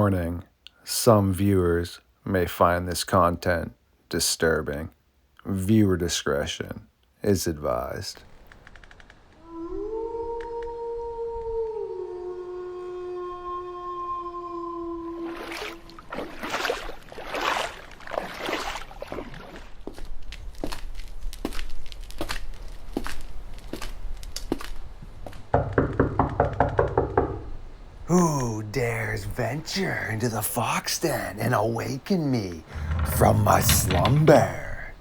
Warning, some viewers may find this content disturbing. Viewer discretion is advised. Who dares venture into the fox den and awaken me from my slumber?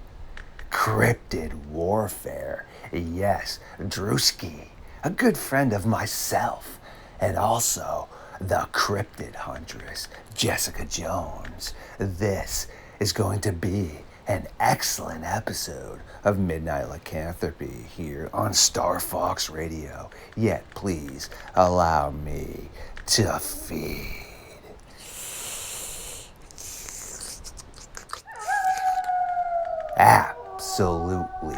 Cryptid warfare. Yes, Drewski, a good friend of myself, and also the cryptid huntress, Jessica Jones. This is going to be an excellent episode of Midnight Lycanthropy here on StarFox Radio. Yet please allow me to feed. Absolutely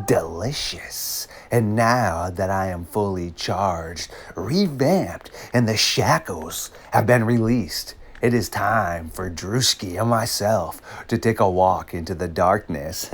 delicious. And now that I am fully charged, revamped, and the shackles have been released, it is time for Drewski and myself to take a walk into the darkness.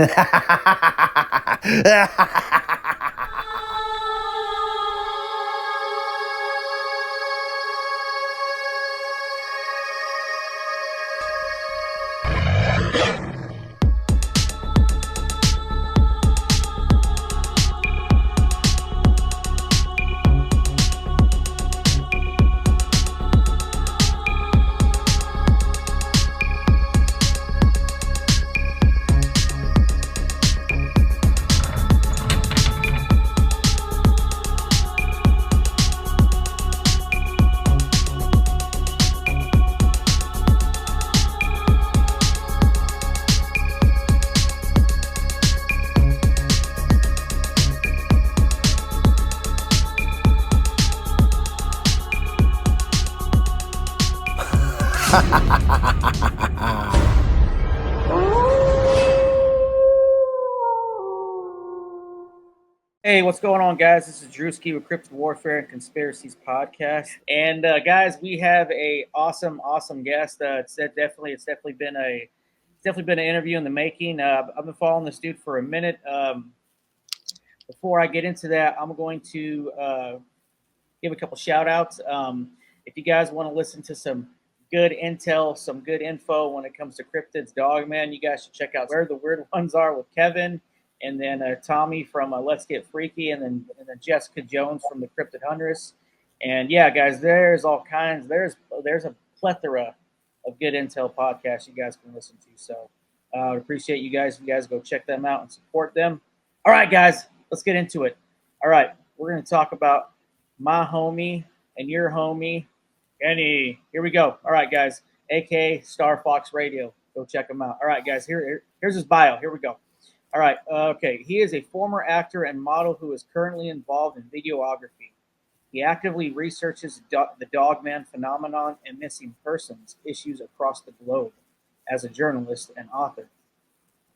Hey, what's going on, guys? This is Drewski with Cryptid Warfare and Conspiracies podcast. And guys, we have a awesome guest. It's definitely been an interview in the making. I've been following this dude for a minute. Before I get into that, I'm going to give a couple shout outs. If you guys want to listen to some good intel, some good info when it comes to cryptids, Dogman, you guys should check out Where the Weird Ones Are with Kevin. And then Tommy from Let's Get Freaky, and then Jessica Jones from the Cryptid Huntress. And yeah, guys, there's all kinds. There's a plethora of good intel podcasts you guys can listen to. So I would appreciate you guys if you guys go check them out and support them. All right, guys, let's get into it. All right, we're going to talk about my homie and your homie, Kenny. Here we go. All right, guys, aka StarFox Radio. Go check him out. All right, guys, here's his bio. Here we go. All right. Okay. He is a former actor and model who is currently involved in videography. He actively researches the Dogman phenomenon and missing persons issues across the globe as a journalist and author.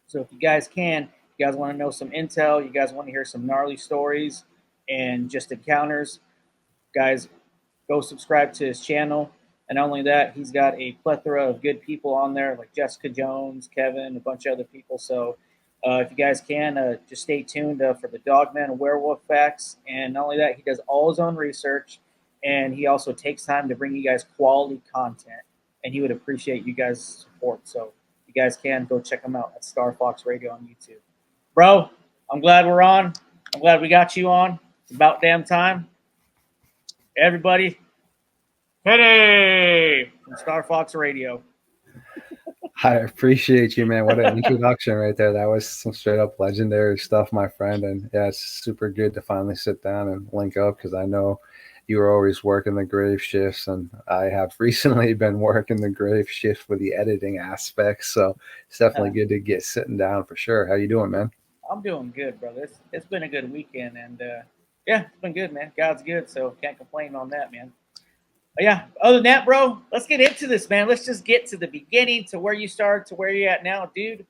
So if you guys want to know some intel, you guys want to hear some gnarly stories and just encounters, guys, go subscribe to his channel. And not only that, he's got a plethora of good people on there like Jessica Jones, Kevin, a bunch of other people. So if you guys can, just stay tuned for the Dogman and Werewolf facts. And not only that, he does all his own research, and he also takes time to bring you guys quality content. And he would appreciate you guys' support. So if you guys can, go check him out at StarFox Radio on YouTube. Bro, I'm glad we're on. I'm glad we got you on. It's about damn time. Everybody, Kenny from StarFox Radio. I appreciate you, man. What an introduction right there. That was some straight up legendary stuff, my friend. And yeah, it's super good to finally sit down and link up because I know you were always working the grave shifts, and I have recently been working the grave shift with the editing aspects. So it's definitely good to get sitting down for sure. How you doing, man? I'm doing good, brother. It's been a good weekend, and yeah, it's been good, man. God's good, so can't complain on that, man. But yeah, other than that, bro, let's get into this, man. Let's just get to the beginning, to where you started, to where you're at now, dude.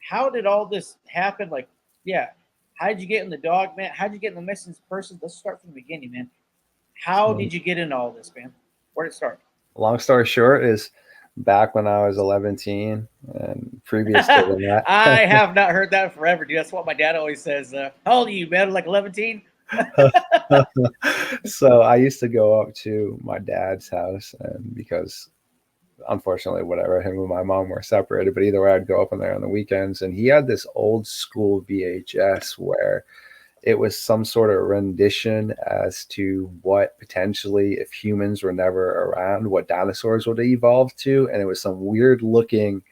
How did all this happen? Like, yeah, how did you get in the dog, man? How did you get in the missing persons? Let's start from the beginning, man. How did you get into all this, man? Where did it start? long story short is back when I was 11 and previous to I have not heard that forever, dude. That's what my dad always says. How old are you, man? Like 11? that. So I used to go up to my dad's house, and because unfortunately, whatever, him and my mom were separated, but either way, I'd go up in there on the weekends, and he had this old school VHS where it was some sort of rendition as to what potentially, if humans were never around, what dinosaurs would evolve to. And it was some weird looking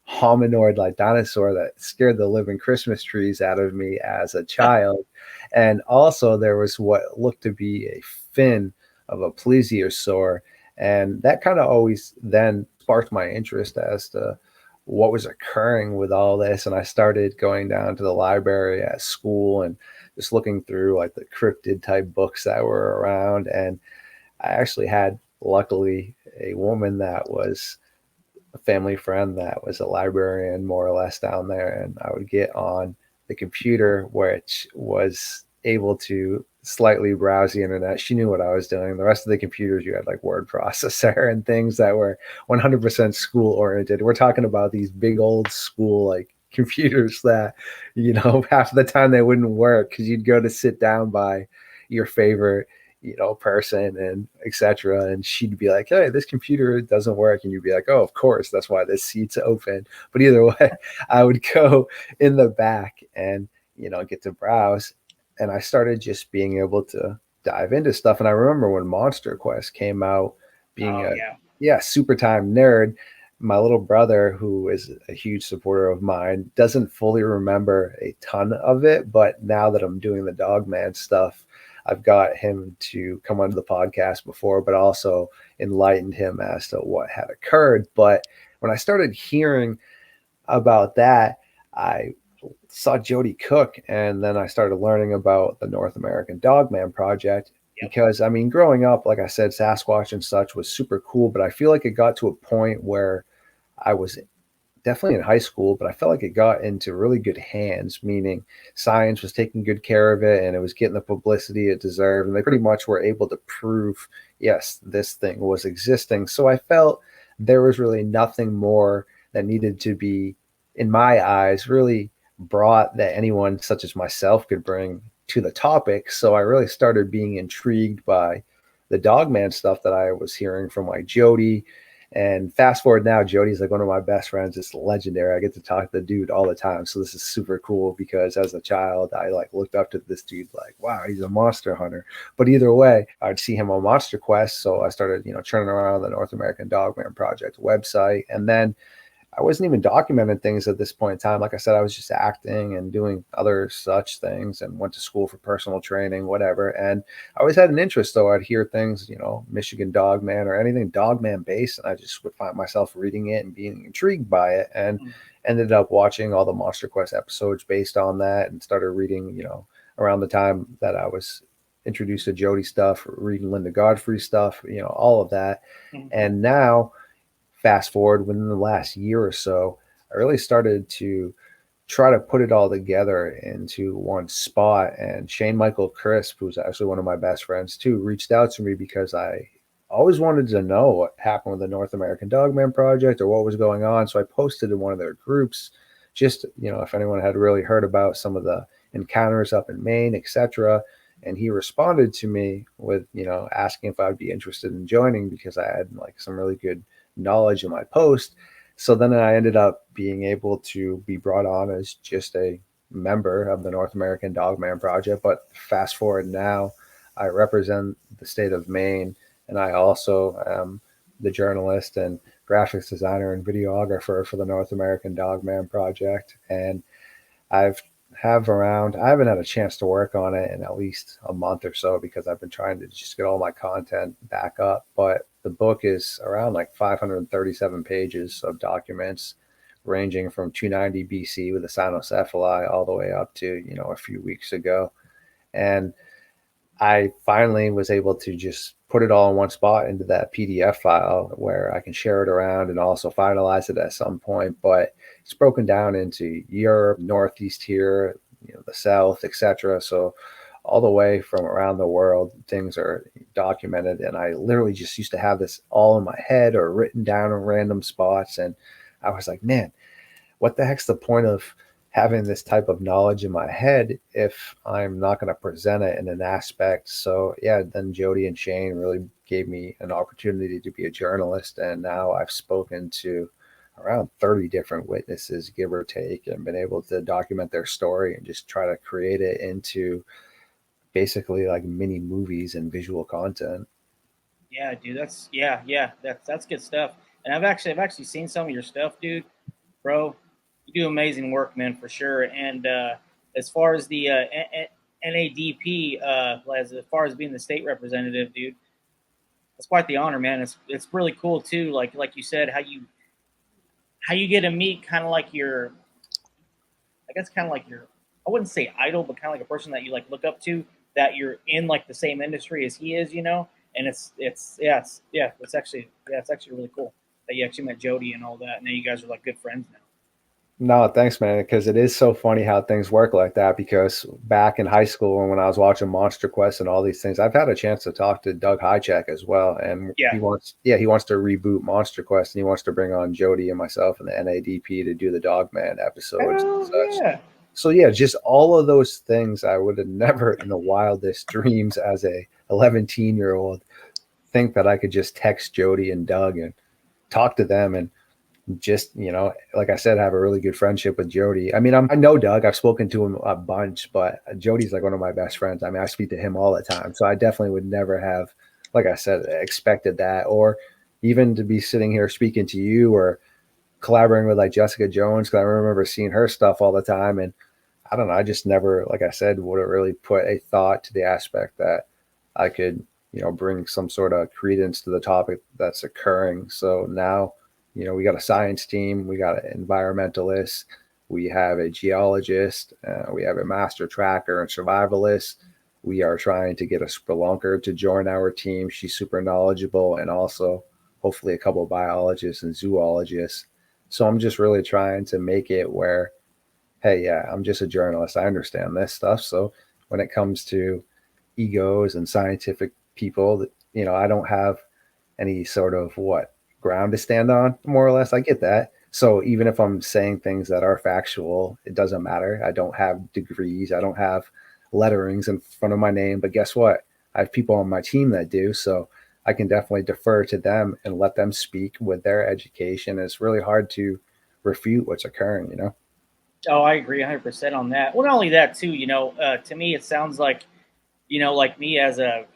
hominoid like dinosaur that scared the living Christmas trees out of me as a child. And also, there was what looked to be a fin of a plesiosaur. And that kind of always then sparked my interest as to what was occurring with all this. And I started going down to the library at school and just looking through like the cryptid type books that were around. And I actually had, luckily, a woman that was a family friend that was a librarian more or less down there. And I would get on the computer, which was able to slightly browse the internet. She knew what I was doing. The rest of the computers, you had like word processor and things that were 100% school oriented. We're talking about these big old school like computers that, half of the time they wouldn't work because you'd go to sit down by your favorite person and etc. And she'd be like, hey, this computer doesn't work. And you'd be like, oh, of course, that's why this seat's open. But either way, I would go in the back and, get to browse. And I started just being able to dive into stuff. And I remember when Monster Quest came out, being super time nerd, my little brother, who is a huge supporter of mine, doesn't fully remember a ton of it. But now that I'm doing the Dogman stuff, I've got him to come onto the podcast before, but also enlightened him as to what had occurred. But when I started hearing about that, I saw Jody Cook, and then I started learning about the North American Dogman Project. Yep. Because, I mean, growing up, like I said, Sasquatch and such was super cool, but I feel like it got to a point where I was definitely in high school, but I felt like it got into really good hands, meaning science was taking good care of it and it was getting the publicity it deserved. And they pretty much were able to prove, yes, this thing was existing. So I felt there was really nothing more that needed to be, in my eyes, really brought that anyone such as myself could bring to the topic. So I really started being intrigued by the Dogman stuff that I was hearing from like Jody. And fast forward now, Jody's like one of my best friends. It's legendary. I get to talk to the dude all the time. So this is super cool because as a child, I like looked up to this dude like, wow, he's a monster hunter. But either way, I'd see him on Monster Quest. So I started, churning around the North American Dogman Project website. And then I wasn't even documenting things at this point in time. Like I said, I was just acting and doing other such things and went to school for personal training, whatever. And I always had an interest, though. I'd hear things, Michigan Dogman or anything Dogman based. And I just would find myself reading it and being intrigued by it, and ended up watching all the Monster Quest episodes based on that, and started reading, around the time that I was introduced to Jody stuff, reading Linda Godfrey stuff, all of that. Mm-hmm. And now, fast forward within the last year or so, I really started to try to put it all together into one spot. And Shane Michael Crisp, who's actually one of my best friends too, reached out to me because I always wanted to know what happened with the North American Dogman Project or what was going on. So I posted in one of their groups, just, if anyone had really heard about some of the encounters up in Maine, etc. And he responded to me with, asking if I'd be interested in joining because I had like some really good knowledge in my post. So then I ended up being able to be brought on as just a member of the North American Dogman Project. But fast forward now, I represent the state of Maine, and I also am the journalist and graphics designer and videographer for the North American Dogman Project. And I haven't had a chance to work on it in at least a month or so because I've been trying to just get all my content back up. But the book is around like 537 pages of documents ranging from 290 BC with the cynocephaly all the way up to, a few weeks ago. And I finally was able to just put it all in one spot into that PDF file where I can share it around and also finalize it at some point. But it's broken down into Europe, Northeast here, the South, etc. So all the way from around the world. Things are documented, and I literally just used to have this all in my head or written down in random spots. And I was like, man, what the heck's the point of having this type of knowledge in my head if I'm not going to present it in an aspect? So yeah, then Jody and Shane really gave me an opportunity to be a journalist, and now I've spoken to around 30 different witnesses, give or take, and been able to document their story and just try to create it into basically like mini movies and visual content. Yeah, dude, that's good stuff. And I've actually seen some of your stuff, dude. Bro, you do amazing work, man, for sure. And as far as the NADP, as far as being the state representative, dude, it's quite the honor, man. It's really cool too. Like you said, how you get to meet kind of like your, I guess kind of like your, I wouldn't say idol, but kind of like a person that you like look up to, that you're in like the same industry as he is, you know. And it's actually really cool that you actually met Jody and all that, and now you guys are like good friends now. No, thanks, man. Because it is so funny how things work like that. Because back in high school, and when I was watching Monster Quest and all these things, I've had a chance to talk to Doug Hijack as well, and Yeah. he wants to reboot Monster Quest, and he wants to bring on Jody and myself and the NADP to do the Dogman episodes and Oh such. yeah. So yeah, just all of those things I would have never in the wildest dreams as a 11-year-old think that I could just text Jody and Doug and talk to them and just, like I said, have a really good friendship with Jody. I mean, I know Doug, I've spoken to him a bunch, but Jody's like one of my best friends. I mean, I speak to him all the time. So I definitely would never have, like I said, expected that, or even to be sitting here speaking to you or collaborating with like Jessica Jones. Cause I remember seeing her stuff all the time. And I don't know, I just never, like I said, would have really put a thought to the aspect that I could, bring some sort of credence to the topic that's occurring. So now, we got a science team, we got an environmentalist, we have a geologist, we have a master tracker and survivalist. We are trying to get a spelunker to join our team. She's super knowledgeable, and also hopefully a couple of biologists and zoologists. So I'm just really trying to make it where, hey, yeah, I'm just a journalist. I understand this stuff. So when it comes to egos and scientific people, I don't have any sort of ground to stand on, more or less. I get that. So even if I'm saying things that are factual, it doesn't matter. I don't have degrees. I don't have letterings in front of my name. But guess what? I have people on my team that do. So I can definitely defer to them and let them speak with their education. It's really hard to refute what's occurring. Oh, I agree 100% on that. Well, not only that too, to me it sounds like, like me as I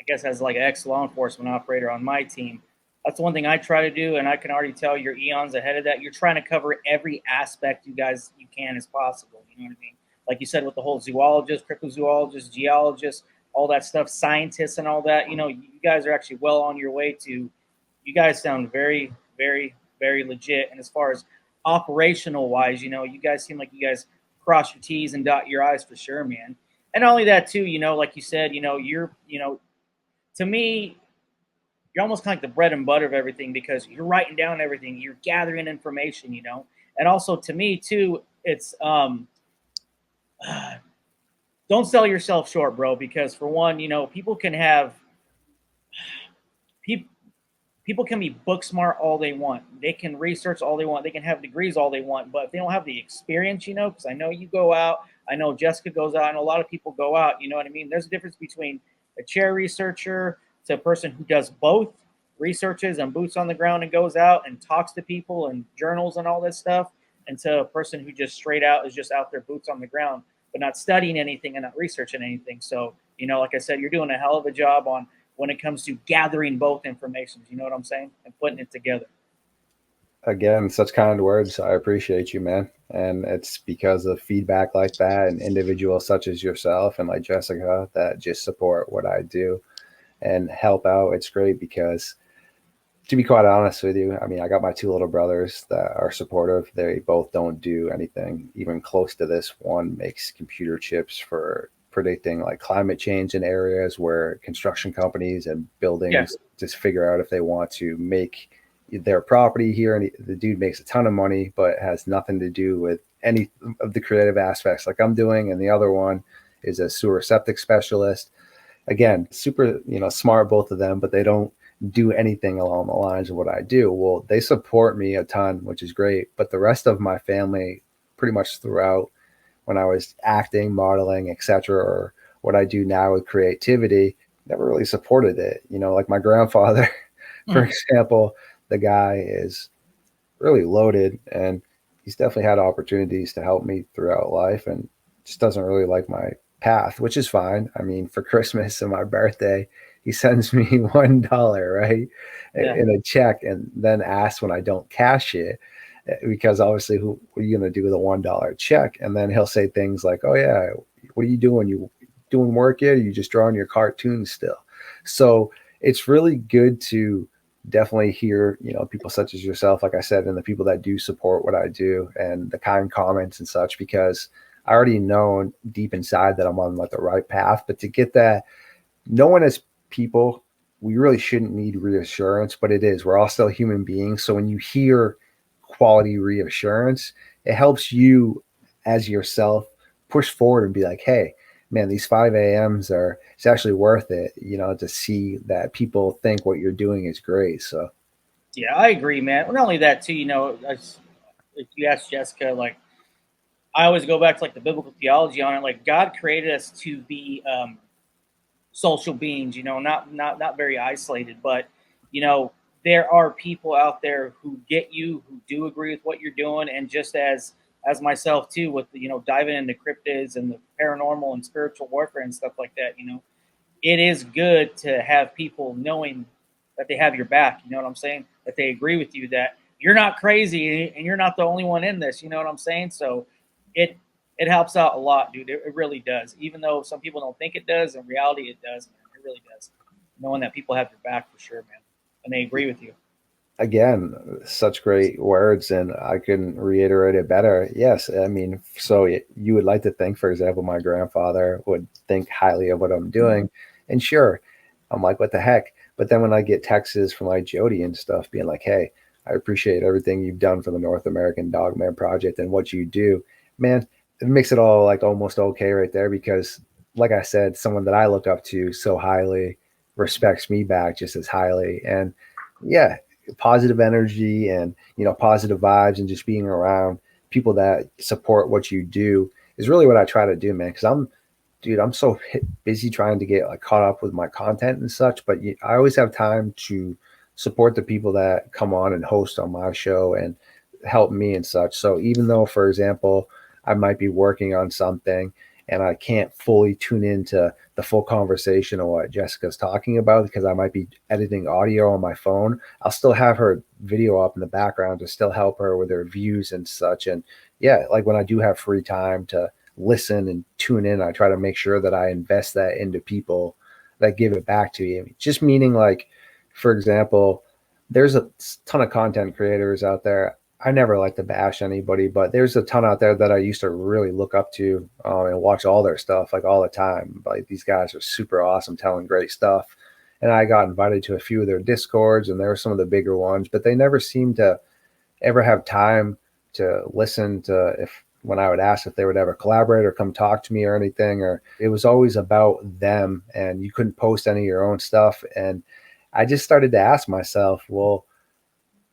guess as like an ex law enforcement operator on my team, that's one thing I try to do, and I can already tell you're eons ahead of that. You're trying to cover every aspect you can as possible. You know what I mean? Like you said, with the whole zoologist, cryptozoologist, geologist, all that stuff, scientists and all that. You guys are actually well on your way to. You guys sound very, very, very legit. And as far as operational wise, you guys seem like you guys cross your T's and dot your I's for sure, man. And not only that too, like you said, to me, you're almost kind of like the bread and butter of everything, because you're writing down everything, you're gathering information, and also to me too, it's don't sell yourself short, bro, because for one, people can have people. People can be book smart all they want. They can research all they want. They can have degrees all they want. But if they don't have the experience, because I know you go out. I know Jessica goes out, and a lot of people go out. You know what I mean? There's a difference between a chair researcher to a person who does both, researches and boots on the ground and goes out and talks to people and journals and all this stuff, and to a person who just straight out is just out there boots on the ground, but not studying anything and not researching anything. So, like I said, you're doing a hell of a job on when it comes to gathering both informations, you know what I'm saying, and putting it together. Again, such kind words. I appreciate you, man. And it's because of feedback like that and individuals such as yourself and like Jessica that just support what I do and help out. It's great because, to be quite honest with you, I mean, I got my two little brothers that are supportive. They both don't do anything even close to this. One makes computer chips for predicting like climate change in areas where construction companies and buildings just figure out if they want to make their property here. And the dude makes a ton of money, but has nothing to do with any of the creative aspects like I'm doing. And the other one is a sewer septic specialist. Again, super, smart, both of them, but they don't do anything along the lines of what I do. Well, they support me a ton, which is great. But the rest of my family, pretty much throughout when I was acting, modeling, etc., or what I do now with creativity, never really supported it. Like my grandfather, for example, the guy is really loaded, and he's definitely had opportunities to help me throughout life, and just doesn't really like my path, which is fine. I mean, for Christmas and my birthday, he sends me $1, right, Yeah. in a check, and then asks when I don't cash it, because obviously, what are you going to do with a $1 check? And then he'll say things like, "Oh yeah, what are you doing? You doing work yet? Or you just drawing your cartoons still?" So it's really good to definitely hear, people such as yourself, like I said, and the people that do support what I do and the kind comments and such, because I already know deep inside that I'm on like the right path. But to get that, no one as people, we really shouldn't need reassurance, but it is. We're all still human beings. So when you hear quality reassurance, it helps you as yourself push forward and be like, hey, man, these 5 a.m.s it's actually worth it, to see that people think what you're doing is great. So, Yeah, I agree, man. Well, not only that, too, if you ask Jessica, like, I always go back to like the biblical theology on it. Like, God created us to be social beings, not very isolated, but you know, there are people out there who get you, who do agree with what you're doing, and just as myself too, with diving into cryptids and the paranormal and spiritual warfare and stuff like that. It is good to have people knowing that they have your back. You know what I'm saying? That they agree with you, that you're not crazy and you're not the only one in this. You know what I'm saying? So it it helps out a lot, dude. It really does. Even though some people don't think it does, in reality, it does, man. It really does. Knowing that people have your back for sure, man, and they agree with you. again, such great words, and I couldn't reiterate it better. Yes, I mean, so you would like to think, for example, my grandfather would think highly of what I'm doing, and sure, I'm like, what the heck? But then when I get texts from like Jody and stuff being like, hey, I appreciate everything you've done for the North American Dogman project and what you do, man, it makes it all like almost okay right there, because, like I said, someone that I look up to so highly respects me back just as highly. And yeah, positive energy and positive vibes and just being around people that support what you do is really what I try to do, man. Because I'm so busy trying to get like caught up with my content and such, but I always have time to support the people that come on and host on my show and help me and such. So even though, for example, I might be working on something and I can't fully tune into the full conversation of what Jessica's talking about because I might be editing audio on my phone, I'll still have her video up in the background to still help her with her views and such. And yeah, like when I do have free time to listen and tune in, I try to make sure that I invest that into people that give it back to you. Just meaning, like, for example, there's a ton of content creators out there. I never like to bash anybody, but there's a ton out there that I used to really look up to, and watch all their stuff like all the time. Like, these guys are super awesome, telling great stuff. And I got invited to a few of their discords, and they were some of the bigger ones, but they never seemed to ever have time to listen to if when I would ask if they would ever collaborate or come talk to me or anything, or it was always about them and you couldn't post any of your own stuff. And I just started to ask myself, well,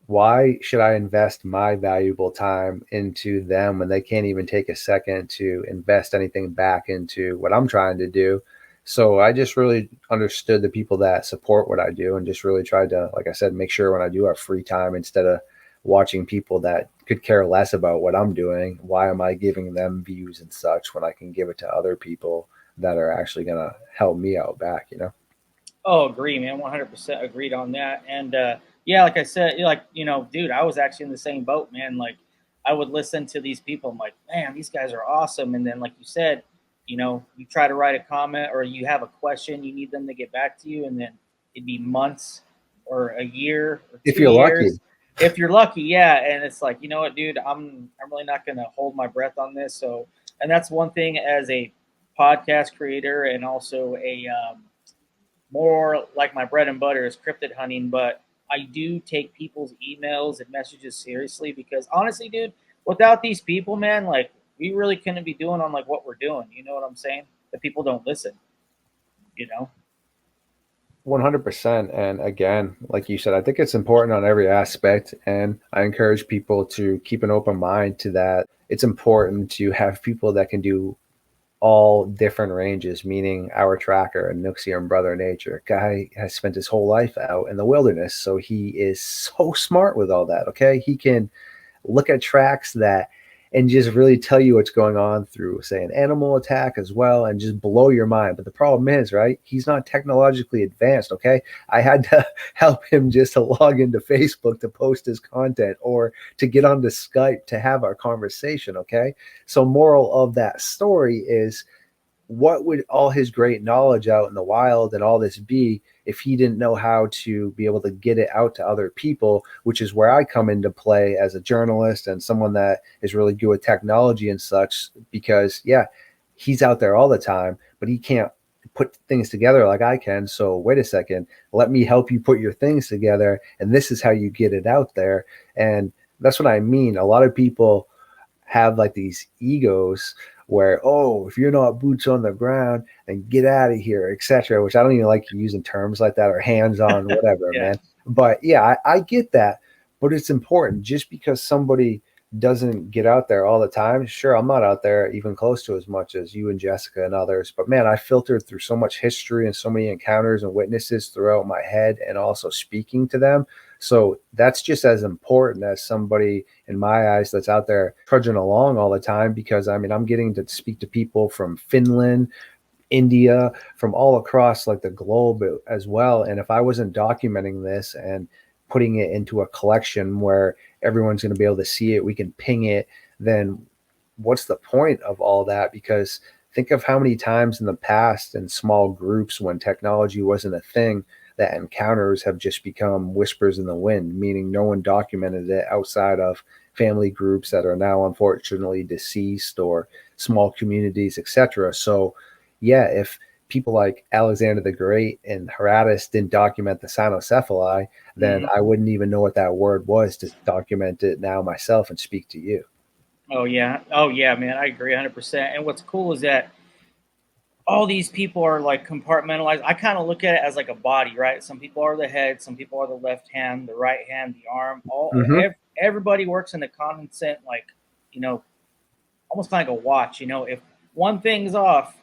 why should I invest my valuable time into them when they can't even take a second to invest anything back into what I'm trying to do? So I just really understood the people that support what I do and just really tried to, like I said, make sure when I do have free time, instead of watching people that could care less about what I'm doing, why am I giving them views and such when I can give it to other people that are actually going to help me out back? Oh, agree, man. 100% agreed on that. And yeah, like I said, dude, I was actually in the same boat, man. Like, I would listen to these people. I'm like, man, these guys are awesome. And then, like you said, you try to write a comment or you have a question, you need them to get back to you, and then it'd be months or a year or If two you're lucky. years, if you're lucky. Yeah, and it's like, you know what, dude, I'm really not gonna hold my breath on this. So, and that's one thing as a podcast creator and also a more like my bread and butter is cryptid hunting, but I do take people's emails and messages seriously because honestly, dude, without these people, man, like we really couldn't be doing on like what we're doing. You know what I'm saying? that people don't listen, you know? 100%. And again, like you said, I think it's important on every aspect. And I encourage people to keep an open mind to that. It's important to have people that can do all different ranges, meaning our tracker and Nooksy and Brother Nature. Guy has spent his whole life out in the wilderness. So he is so smart with all that. Okay. He can look at tracks that and just really tell you what's going on through, say, an animal attack as well, and just blow your mind. But the problem is, right, he's not technologically advanced. Okay, I had to help him just to log into Facebook to post his content or to get onto Skype to have our conversation. Okay, so moral of that story is, what would all his great knowledge out in the wild and all this be if he didn't know how to be able to get it out to other people, which is where I come into play as a journalist and someone that is really good with technology and such, because yeah, he's out there all the time, but he can't put things together like I can. So wait a second, let me help you put your things together. And this is how you get it out there. And that's what I mean. A lot of people have like these egos where, oh, if you're not boots on the ground, then get out of here, etc. Which I don't even like using terms like that, or hands on, whatever, Yeah. man. But yeah, I get that. But it's important. Just because somebody doesn't get out there all the time, sure, I'm not out there even close to as much as you and Jessica and others. But man, I filtered through so much history and so many encounters and witnesses throughout my head, and also speaking to them. So that's just as important as somebody in my eyes that's out there trudging along all the time, because I mean, I'm getting to speak to people from Finland, India, from all across like the globe as well. And if I wasn't documenting this and putting it into a collection where everyone's going to be able to see it, we can ping it, then what's the point of all that? Because think of how many times in the past in small groups when technology wasn't a thing, that encounters have just become whispers in the wind, meaning no one documented it outside of family groups that are now unfortunately deceased, or small communities, etc. So yeah, if people like Alexander the Great and Herodotus didn't document the cynocephali, then I wouldn't even know what that word was to document it now myself and speak to you. Oh yeah, man, I agree 100%. And what's cool is that all these people are like compartmentalized. I kind of look at it as like a body, right? Some people are the head, some people are the left hand, the right hand, the arm. Everybody works in a condensate, like, you know, almost kind of like a watch. You know, if one thing's off,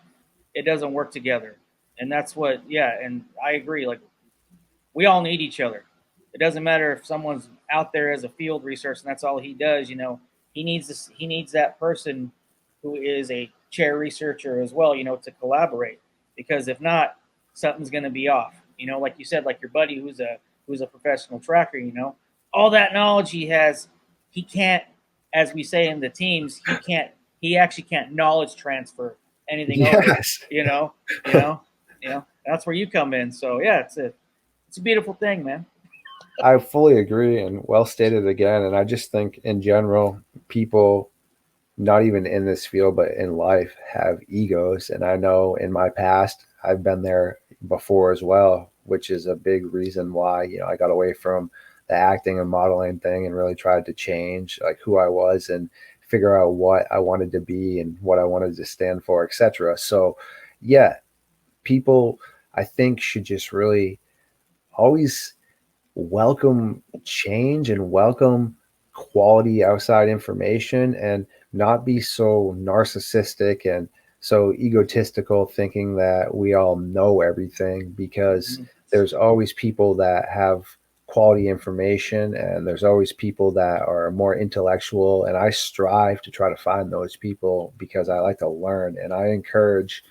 it doesn't work together. And that's what, yeah. And I agree. Like, we all need each other. It doesn't matter if someone's out there as a field research and that's all he does. You know, he needs this. He needs that person who is a chair researcher as well. You know, to collaborate, because if not, something's going to be off. You know, like you said, like your buddy who's a professional tracker. You know, all that knowledge he has, he can't, as we say in the teams, he can't. He actually can't knowledge transfer anything over. You know, that's where you come in. So yeah, it's a beautiful thing, man. I fully agree, and well stated again. And I just think in general, people, not even in this field, but in life, have egos. And I know in my past, I've been there before as well, which is a big reason why, I got away from the acting and modeling thing and really tried to change like who I was and figure out what I wanted to be and what I wanted to stand for, etc. So yeah, people, I think, should just really always welcome change and welcome quality outside information, and not be so narcissistic and so egotistical thinking that we all know everything, because there's always people that have quality information, and there's always people that are more intellectual, and I strive to try to find those people because I like to learn, and I encourage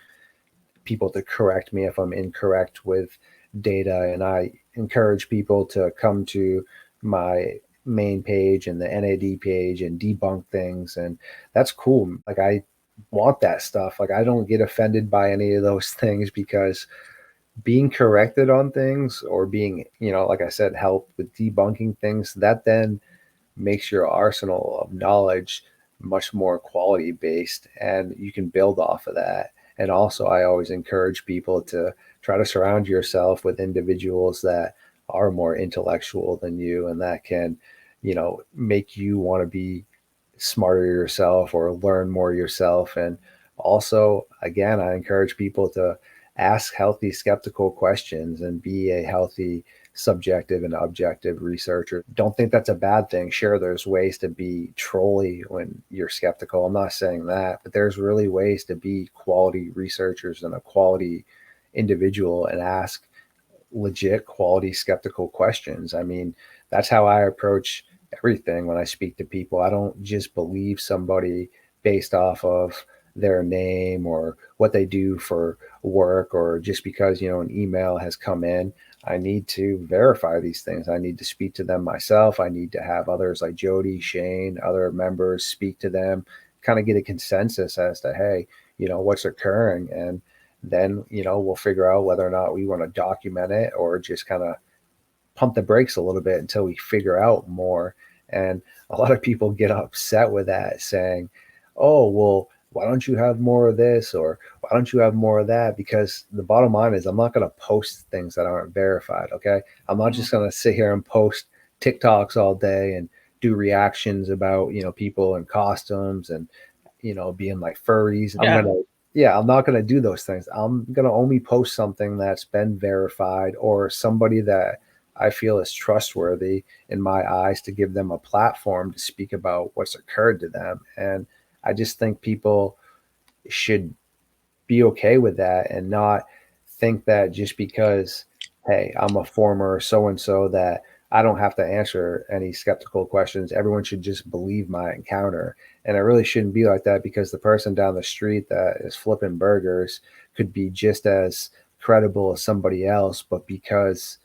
people to correct me if I'm incorrect with data, and I encourage people to come to my main page and the NAD page and debunk things, and that's cool. Like, I want that stuff. Like, I don't get offended by any of those things, because being corrected on things, or being, like I said, help with debunking things, that then makes your arsenal of knowledge much more quality based, and you can build off of that. And also, I always encourage people to try to surround yourself with individuals that are more intellectual than you, and that can, make you want to be smarter yourself or learn more yourself. And Also, again, I encourage people to ask healthy skeptical questions and be a healthy subjective and objective researcher. Don't think that's a bad thing. Sure, there's ways to be trolly when you're skeptical. I'm not saying that, but there's really ways to be quality researchers and a quality individual and ask legit quality skeptical questions. I mean, that's how I approach everything when I speak to people. I don't just believe somebody based off of their name or what they do for work, or just because, an email has come in. I need to verify these things. I need to speak to them myself. I need to have others like Jody, Shane, other members speak to them, kind of get a consensus as to, hey, what's occurring. And then, we'll figure out whether or not we want to document it or just kind of pump the brakes a little bit until we figure out more. And a lot of people get upset with that, saying, oh, well, why don't you have more of this, or why don't you have more of that? Because the bottom line is, I'm not going to post things that aren't verified. Okay. I'm not just going to sit here and post TikToks all day and do reactions about, people in costumes and, being like furries. I'm not going to do those things. I'm going to only post something that's been verified, or somebody that I feel is trustworthy in my eyes, to give them a platform to speak about what's occurred to them. And I just think people should be okay with that and not think that just because, hey, I'm a former so and so, that I don't have to answer any skeptical questions. Everyone should just believe my encounter. And it really shouldn't be like that, because the person down the street that is flipping burgers could be just as credible as somebody else. But because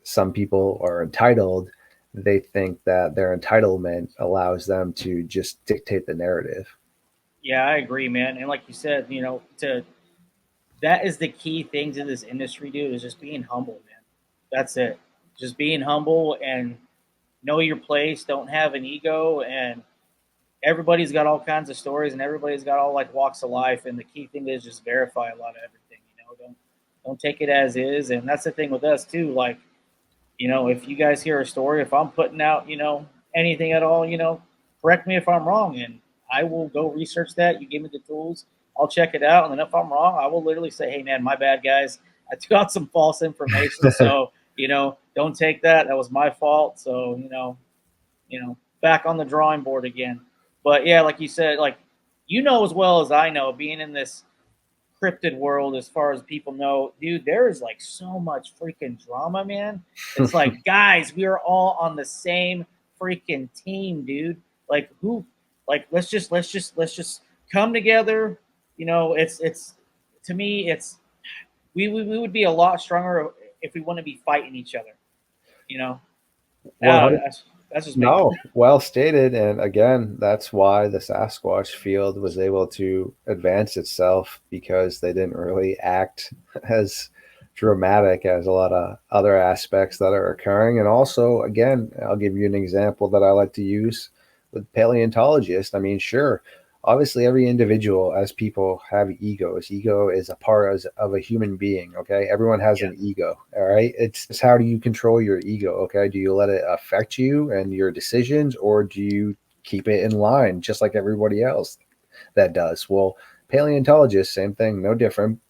some people are entitled, they think that their entitlement allows them to just dictate the narrative. Yeah, I agree, man. And like you said, that is the key thing to this industry, dude, is just being humble, man. That's it. Just being humble and know your place. Don't have an ego. And everybody's got all kinds of stories, and everybody's got all like walks of life. And the key thing is just verify a lot of everything. Don't take it as is. And that's the thing with us too. Like, if you guys hear a story, if I'm putting out, anything at all, correct me if I'm wrong, and I will go research that. You give me the tools, I'll check it out, and then if I'm wrong, I will literally say, "Hey, man, my bad, guys. I took out some false information, so don't take that. That was my fault. So back on the drawing board again." But yeah, like you said, like as well as I know, being in this cryptid world, as far as people know, dude, there is like so much freaking drama, man. It's like, guys, we are all on the same freaking team, dude. Like who, like let's just come together. It's to me, it's we would be a lot stronger if we want to be fighting each other. You know, Well, that's just me. no, well stated. And again, that's why the Sasquatch field was able to advance itself, because they didn't really act as dramatic as a lot of other aspects that are occurring. And also, again, I'll give you an example that I like to use with paleontologists. I mean, sure, obviously every individual, as people, have egos. Ego is a part of a human being. Okay, everyone has an ego. All right, it's how do you control your ego? Okay, do you let it affect you and your decisions, or do you keep it in line just like everybody else that does? Well, paleontologists, same thing, no different,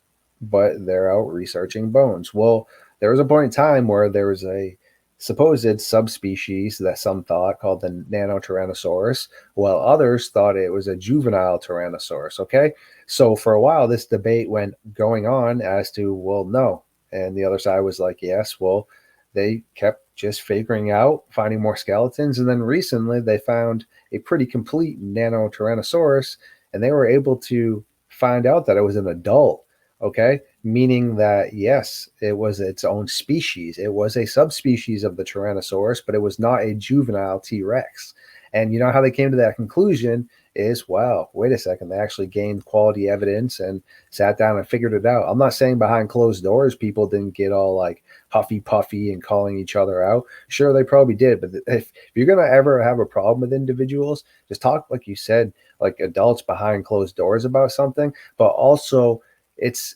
but they're out researching bones. Well, there was a point in time where there was a supposed subspecies that some thought called the Nanotyrannosaurus, while others thought it was a juvenile Tyrannosaurus. Okay, so for a while this debate went going on as to, well, no, and the other side was like, yes. Well, they kept just figuring out, finding more skeletons, and then recently they found a pretty complete Nanotyrannosaurus, and they were able to find out that it was an adult. Okay, meaning that yes, it was its own species. It was a subspecies of the Tyrannosaurus, but it was not a juvenile T-Rex. And you know how they came to that conclusion is, wow, wait a second, they actually gained quality evidence and sat down and figured it out. I'm not saying behind closed doors people didn't get all like huffy puffy and calling each other out. Sure, they probably did, but if you're going to ever have a problem with individuals, just talk, like you said, like adults behind closed doors about something. But also, it's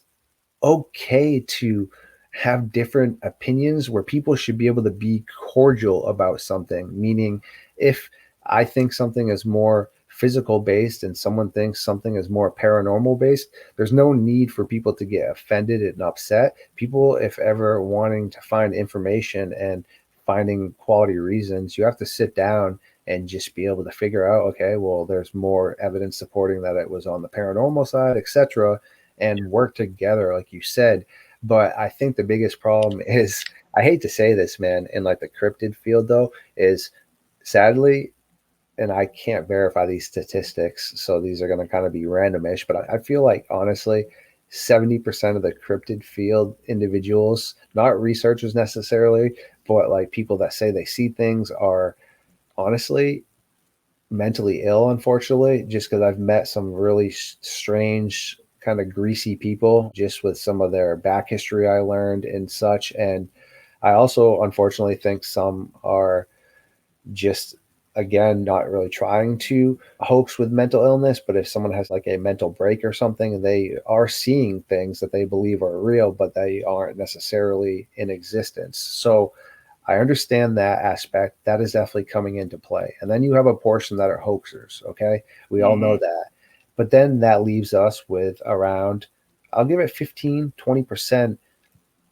okay to have different opinions, where people should be able to be cordial about something. Meaning, if I think something is more physical based and someone thinks something is more paranormal based, there's no need for people to get offended and upset. People, if ever wanting to find information and finding quality reasons, you have to sit down and just be able to figure out, okay, well, there's more evidence supporting that it was on the paranormal side, etc., and work together, like you said. But I think the biggest problem is, I hate to say this, man, in like the cryptid field though, is sadly, and I can't verify these statistics, so these are going to kind of be randomish, but I feel like honestly, 70% of the cryptid field individuals, not researchers necessarily, but like people that say they see things, are honestly mentally ill, unfortunately, just because I've met some really strange, kind of greasy people just with some of their back history I learned and such. And I also, unfortunately, think some are just, again, not really trying to hoax with mental illness, but if someone has like a mental break or something, they are seeing things that they believe are real, but they aren't necessarily in existence. So I understand that aspect. That is definitely coming into play. And then you have a portion that are hoaxers. Okay. We all know that. But then that leaves us with around, I'll give it 15, 20%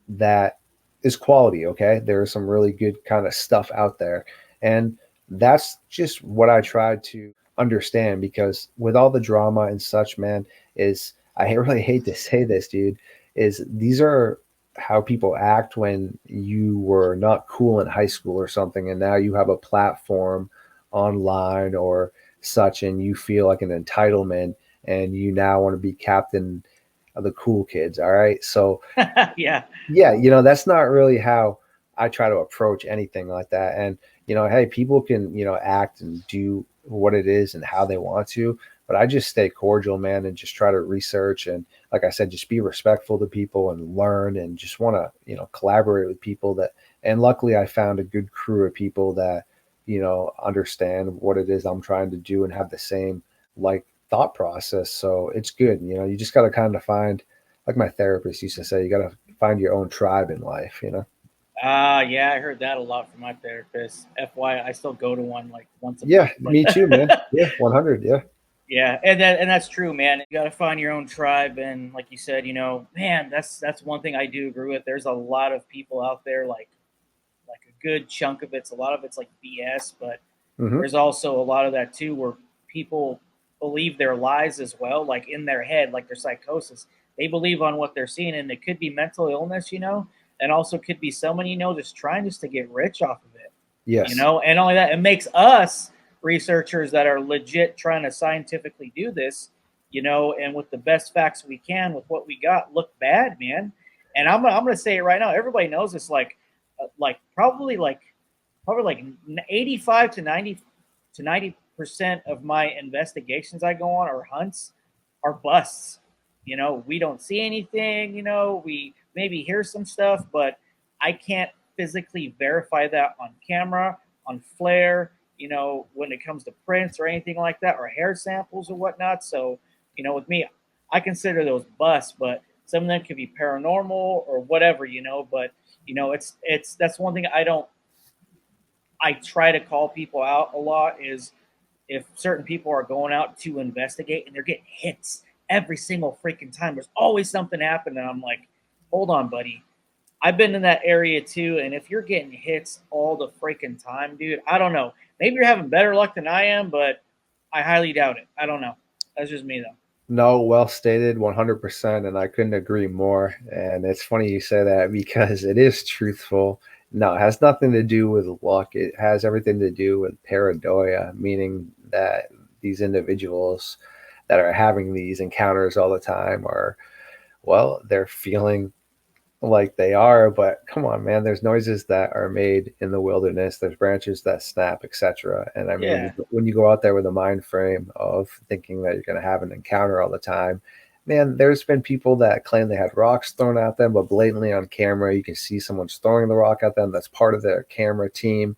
that is quality. Okay. There's some really good kind of stuff out there. And that's just what I tried to understand, because with all the drama and such, man, is, I really hate to say this, dude, is these are how people act when you were not cool in high school or something, and now you have a platform online or such, and you feel like an entitlement, and you now want to be captain of the cool kids. All right. So Yeah. yeah, that's not really how I try to approach anything like that. And, hey, people can, act and do what it is and how they want to, but I just stay cordial, man, and just try to research. And like I said, just be respectful to people and learn, and just want to, collaborate with people that, and luckily I found a good crew of people that, understand what it is I'm trying to do and have the same like thought process. So it's good. You just got to kind of find, like my therapist used to say, you got to find your own tribe in life. Yeah, I heard that a lot from my therapist. FYI, I still go to one like once a Yeah, month. me too, man. Yeah, 100. Yeah. Yeah, and that's true, man. You got to find your own tribe, and like you said, man, that's one thing I do agree with. There's a lot of people out there, like a good chunk of it's, a lot of it's like BS, but Hmm. there's also a lot of that too, where people believe their lies as well, like in their head, like their psychosis. They believe on what they're seeing, and it could be mental illness, and also could be someone just trying just to get rich off of it, Yes. and only that, it makes us researchers that are legit trying to scientifically do this, and with the best facts we can with what we got, look bad, man. And I'm gonna say it right now. Everybody knows this. Probably like 85 to 90% of my investigations I go on, or hunts, are busts. We don't see anything. We maybe hear some stuff, but I can't physically verify that on camera, on flare. When it comes to prints or anything like that, or hair samples or whatnot. So, with me, I consider those busts, but some of them could be paranormal or whatever. But it's that's one thing I try to call people out a lot, is if certain people are going out to investigate and they're getting hits every single freaking time. There's always something happening. I'm like, hold on, buddy. I've been in that area too, and if you're getting hits all the freaking time, dude, I don't know. Maybe you're having better luck than I am, but I highly doubt it. I don't know. That's just me, though. No, well stated, 100%. And I couldn't agree more. And it's funny you say that, because it is truthful. No, it has nothing to do with luck. It has everything to do with paranoia, meaning that these individuals that are having these encounters all the time are, well, they're feeling like they are, but come on, man, there's noises that are made in the wilderness, there's branches that snap, etc. And I mean, Yeah. when you go out there with a mind frame of thinking that you're going to have an encounter all the time, man, there's been people that claim they had rocks thrown at them, but blatantly on camera you can see someone's throwing the rock at them. That's part of their camera team.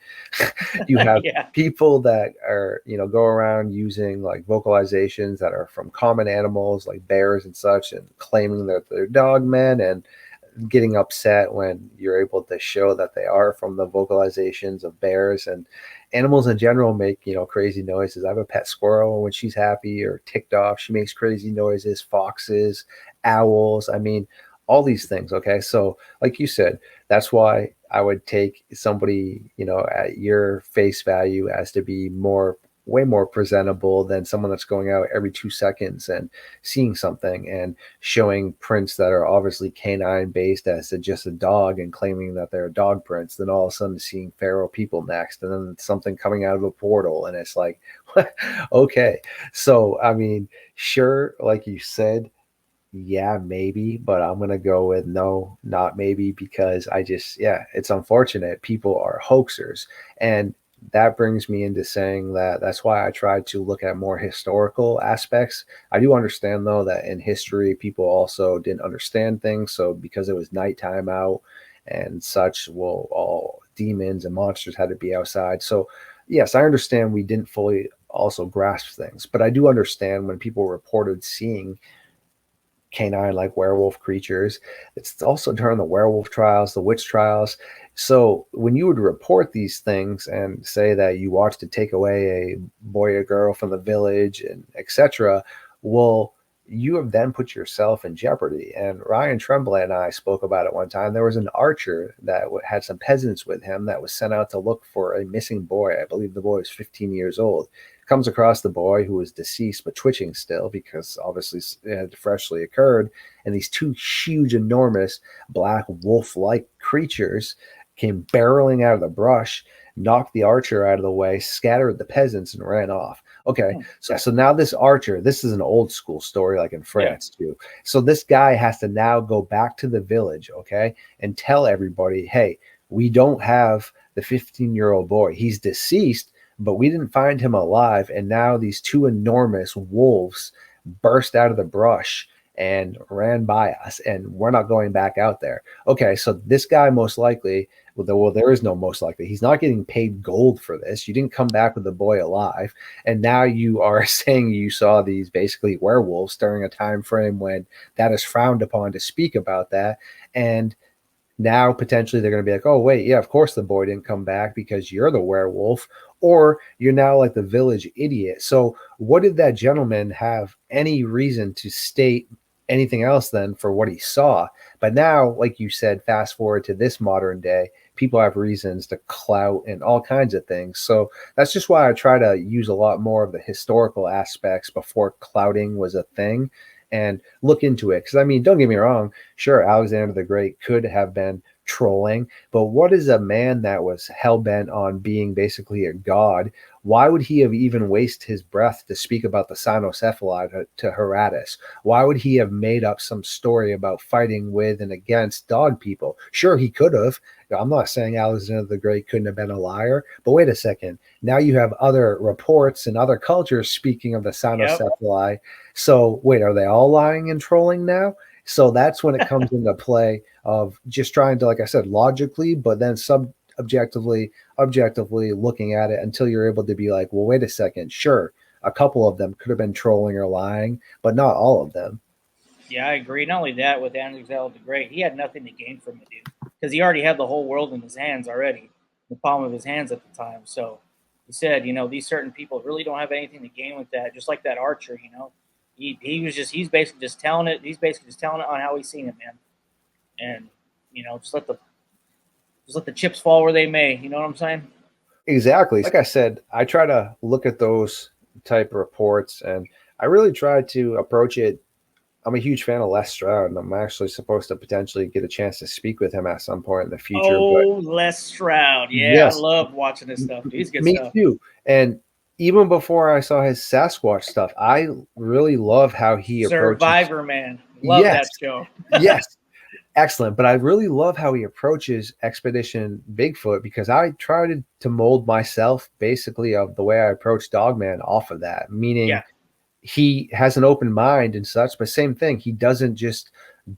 You have Yeah. people that are, go around using like vocalizations that are from common animals like bears and such, and claiming that they're dogmen, and getting upset when you're able to show that they are, from the vocalizations of bears and animals in general make, crazy noises. I have a pet squirrel, and when she's happy or ticked off, she makes crazy noises. Foxes, owls, I mean, all these things. Okay. So like you said, that's why I would take somebody, at your face value as to be way more presentable than someone that's going out every 2 seconds and seeing something and showing prints that are obviously canine based as just a dog and claiming that they're dog prints. Then all of a sudden seeing feral people next, and then something coming out of a portal, and it's like, okay. So I mean, sure, like you said, yeah, maybe, but I'm gonna go with no, not maybe, because it's unfortunate. People are hoaxers, and that brings me into saying that that's why I tried to look at more historical aspects. I do understand though that in history people also didn't understand things, so because it was nighttime out and such, well, all demons and monsters had to be outside. So yes, I understand we didn't fully also grasp things, but I do understand when people reported seeing canine like werewolf creatures. It's also during the werewolf trials, the witch trials. So when you would report these things and say that you watched it take away a boy or girl from the village and etc., well, you have then put yourself in jeopardy. And Ryan Tremblay and I spoke about it one time. There was an archer that had some peasants with him that was sent out to look for a missing boy. I believe the boy was 15 years old. Comes across the boy who was deceased but twitching still, because obviously it had freshly occurred. And these two huge, enormous black wolf-like creatures came barreling out of the brush, knocked the archer out of the way, scattered the peasants, and ran off. Okay, so now this archer, this is an old school story like in France too. So this guy has to now go back to the village, okay, and tell everybody, hey, we don't have the 15-year-old boy. He's deceased, but we didn't find him alive. And now these two enormous wolves burst out of the brush and ran by us, and we're not going back out there. Okay, so this guy most likely, well, there is no most likely. He's not getting paid gold for this. You didn't come back with the boy alive, and now you are saying you saw these basically werewolves during a time frame when that is frowned upon to speak about that. And now potentially they're going to be like, oh, wait, yeah, of course the boy didn't come back because you're the werewolf, or you're now like the village idiot. So what did that gentleman have any reason to state anything else than for what he saw? But now, like you said, fast forward to this modern day, people have reasons to clout and all kinds of things. So that's just why I try to use a lot more of the historical aspects before clouting was a thing, and look into it. Because I mean, don't get me wrong, sure, Alexander the Great could have been trolling, but what is a man that was hell-bent on being basically a god? Why would he have even wasted his breath to speak about the cynocephali to Herodotus? Why would he have made up some story about fighting with and against dog people? Sure, he could have. I'm not saying Alexander the Great couldn't have been a liar, but wait a second. Now you have other reports and other cultures speaking of the cynocephali. Yep. So wait, are they all lying and trolling now? So that's when it comes into play of just trying to, like I said, logically, but then objectively looking at it until you're able to be like, well, wait a second. Sure, a couple of them could have been trolling or lying, but not all of them. Yeah, I agree. Not only that, with Alexander the Great, he had nothing to gain from it, dude, because he already had the whole world in his hands already, the palm of his hands at the time. So he said, these certain people really don't have anything to gain with that. Just like that archer, he's basically just telling it. He's basically just telling it on how he's seen it, man. And just let the chips fall where they may. You know what I'm saying? Exactly. Like I said, I try to look at those type of reports, and I really try to approach it. I'm a huge fan of Les Stroud, and I'm actually supposed to potentially get a chance to speak with him at some point in the future. Oh, Les Stroud. Yeah, yes. I love watching this stuff. He's good stuff. Me too. And even before I saw his Sasquatch stuff, I really love how he approaches Survivor, man. Love that show. Yes. Excellent. But I really love how he approaches Expedition Bigfoot, because I tried to mold myself basically of the way I approach Dogman off of that, meaning he has an open mind and such, but same thing. He doesn't just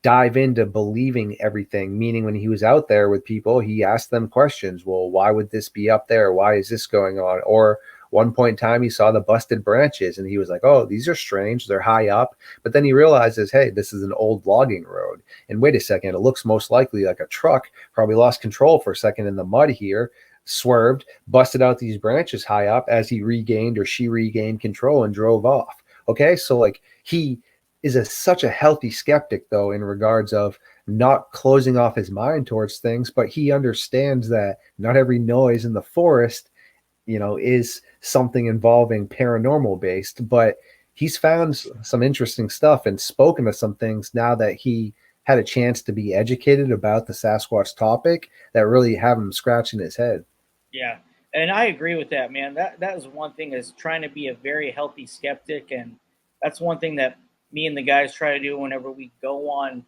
dive into believing everything, meaning when he was out there with people, he asked them questions. Well, why would this be up there? Why is this going on? Or one point in time, he saw the busted branches and he was like, oh, these are strange. They're high up. But then he realizes, hey, this is an old logging road. And wait a second, it looks most likely like a truck probably lost control for a second in the mud here, swerved, busted out these branches high up as he regained or she regained control and drove off. Okay. So like he is such a healthy skeptic though, in regards of not closing off his mind towards things, but he understands that not every noise in the forest, is something involving paranormal based, but he's found some interesting stuff and spoken to some things now that he had a chance to be educated about the Sasquatch topic that really have him scratching his head. Yeah. And I agree with that, man. That is one thing, is trying to be a very healthy skeptic. And that's one thing that me and the guys try to do whenever we go on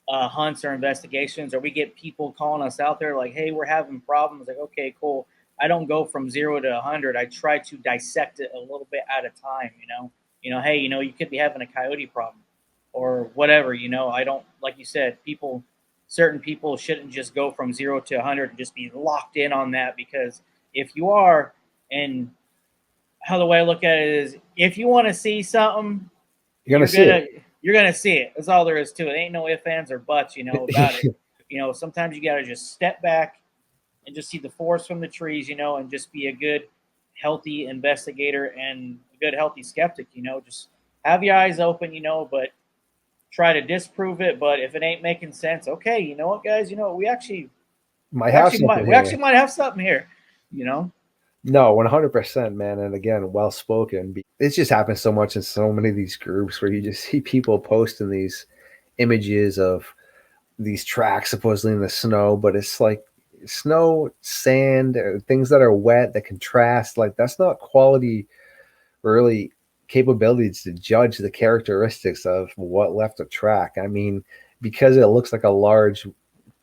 hunts or investigations, or we get people calling us out there like, hey, we're having problems. Like, okay, cool. I don't go from 0 to 100. I try to dissect it a little bit at a time, hey, you could be having a coyote problem or whatever, I don't, like you said, certain people shouldn't just go from 0 to 100 and just be locked in on that, because if you are, and how the way I look at it is, if you want to see something, You're gonna see it. you're gonna see it. That's all there is to it. Ain't no ifs, ands, or buts, about it. Sometimes you gotta just step back and just see the forest from the trees, and just be a good, healthy investigator and a good, healthy skeptic. Just have your eyes open, but try to disprove it. But if it ain't making sense, okay, you know what, guys, we actually Might have something we here. actually might have something here. No, 100%, man. And again, well spoken. It just happens so much in so many of these groups where you just see people posting these images of these tracks supposedly in the snow, but it's like snow, sand, or things that are wet that contrast. Like that's not quality, really capabilities to judge the characteristics of what left a track. I mean, because it looks like a large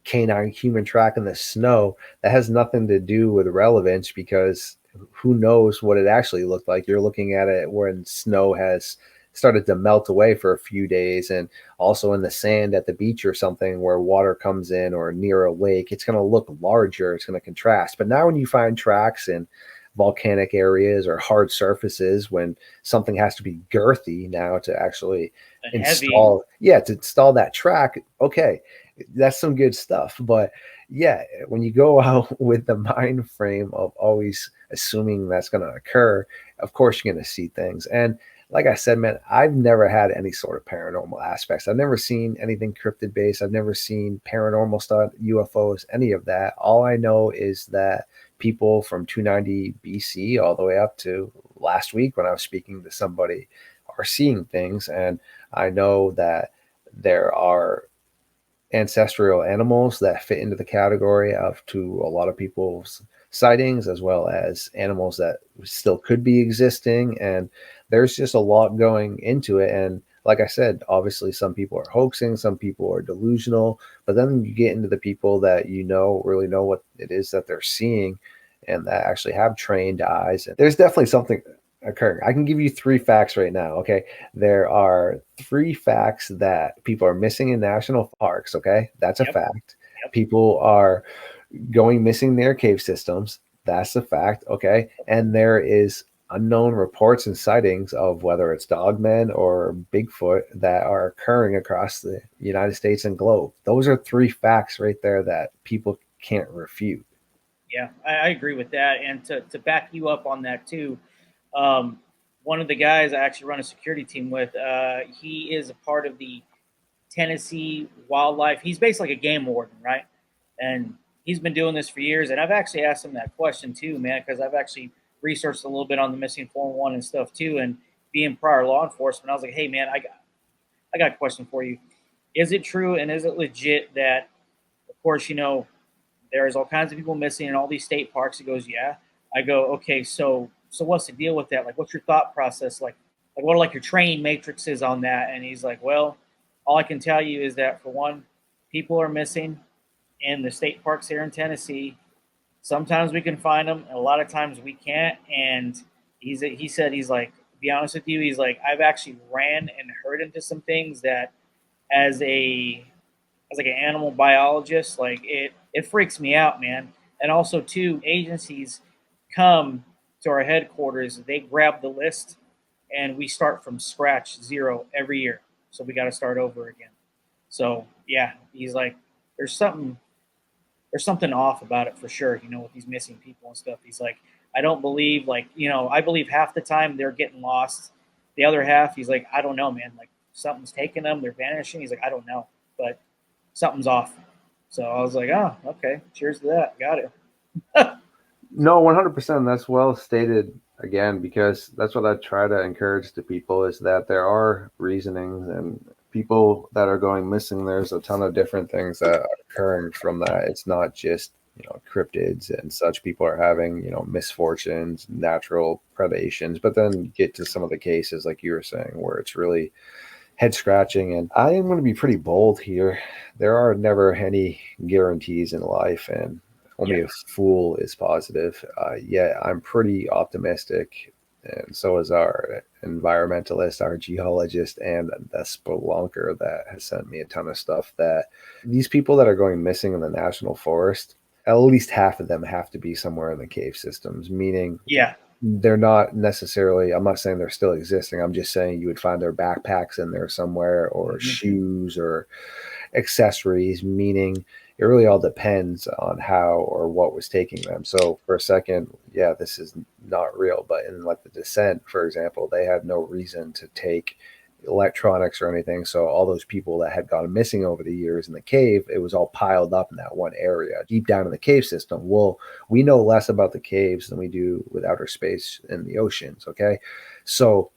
canine human track in the snow, that has nothing to do with relevance, because who knows what it actually looked like. You're looking at it when snow has started to melt away for a few days, and also in the sand at the beach or something where water comes in, or near a lake, it's going to look larger, it's going to contrast. But now when you find tracks in volcanic areas or hard surfaces, when something has to be girthy now to actually install that track, okay, that's some good stuff. But yeah, when you go out with the mind frame of always assuming that's going to occur, of course you're going to see things. And like I said, man, I've never had any sort of paranormal aspects. I've never seen anything cryptid based. I've never seen paranormal stuff, UFOs, any of that. All I know is that people from 290 BC all the way up to last week when I was speaking to somebody are seeing things. And I know that there are ancestral animals that fit into the category of, to a lot of people's sightings, as well as animals that still could be existing. And there's just a lot going into it. And like I said, obviously some people are hoaxing, some people are delusional, but then you get into the people that really know what it is that they're seeing, and that actually have trained eyes. And there's definitely something occurring. I can give you 3 facts right now. Okay. There are 3 facts that people are missing in national parks. Okay. That's a fact. Yep. People are going missing their cave systems. That's a fact. Okay. And there is unknown reports and sightings of whether it's Dogman or Bigfoot that are occurring across the United States and globe. Those are 3 facts right there that people can't refute. Yeah, I agree with that. And to back you up on that too, one of the guys I actually run a security team with, he is a part of the Tennessee wildlife. He's basically like a game warden, right? And he's been doing this for years. And I've actually asked him that question too, man, because I've actually researched a little bit on the missing 411 and stuff too. And being prior law enforcement, I was like, hey, man, I got a question for you. Is it true and is it legit that, of course, there's all kinds of people missing in all these state parks? He goes, yeah. I go, okay, so what's the deal with that? Like, what's your thought process? Like what are like your training matrices on that? And he's like, well, all I can tell you is that, for one, people are missing in the state parks here in Tennessee. Sometimes we can find them, and a lot of times we can't. And he said, he's like, to be honest with you, he's like, I've actually ran and heard into some things that, as like an animal biologist, like it freaks me out, man. And also, too, agencies come to our headquarters, they grab the list, and we start from scratch, zero every year. So we got to start over again. So yeah, he's like, there's something off about it for sure. With these missing people and stuff. He's like, I don't believe, like, I believe half the time they're getting lost. The other half, he's like, I don't know, man. Like something's taking them. They're vanishing. He's like, I don't know, but something's off. So I was like, oh, okay. Cheers to that. Got it. No, 100%. That's well stated again, because that's what I try to encourage to people, is that there are reasonings, and people that are going missing, there's a ton of different things that are occurring from that. It's not just, cryptids and such. People are having, misfortunes, natural predations, but then get to some of the cases, like you were saying, where it's really head scratching. And I am going to be pretty bold here. There are never any guarantees in life, and only a fool is positive. Yet I'm pretty optimistic, and so is our environmentalist, our geologist, and the spelunker that has sent me a ton of stuff, that these people that are going missing in the national forest, at least half of them have to be somewhere in the cave systems, meaning they're not necessarily, I'm not saying they're still existing. I'm just saying you would find their backpacks in there somewhere, or shoes or accessories, meaning it really all depends on how or what was taking them. So for a second, yeah, this is not real. But in like the Descent, for example, they had no reason to take electronics or anything. So all those people that had gone missing over the years in the cave, it was all piled up in that one area deep down in the cave system. Well, we know less about the caves than we do with outer space and the oceans. Okay. So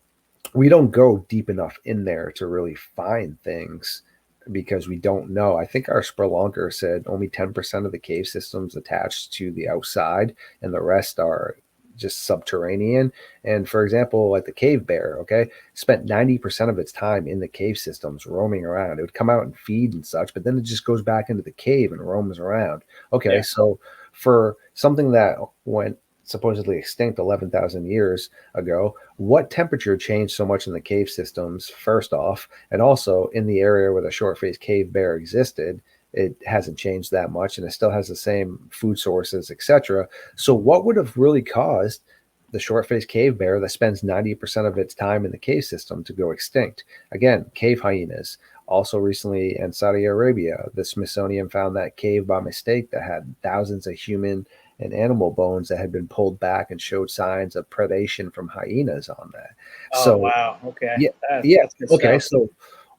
we don't go deep enough in there to really find things, because we don't know. I think our spelunker said only 10% of the cave systems attached to the outside, and the rest are just subterranean. And for example, like the cave bear, okay, spent 90% of its time in the cave systems roaming around. It would come out and feed and such, but then it just goes back into the cave and roams around. Okay, so for something that went supposedly extinct 11,000 years ago, what temperature changed so much in the cave systems, first off, and also in the area where the short-faced cave bear existed? It hasn't changed that much, and it still has the same food sources, etc. So what would have really caused the short-faced cave bear that spends 90% of its time in the cave system to go extinct? Again, cave hyenas. Also recently in Saudi Arabia, the Smithsonian found that cave by mistake that had thousands of human and animal bones that had been pulled back and showed signs of predation from hyenas on that. Oh, wow. Okay. Yeah, That's good okay. stuff. So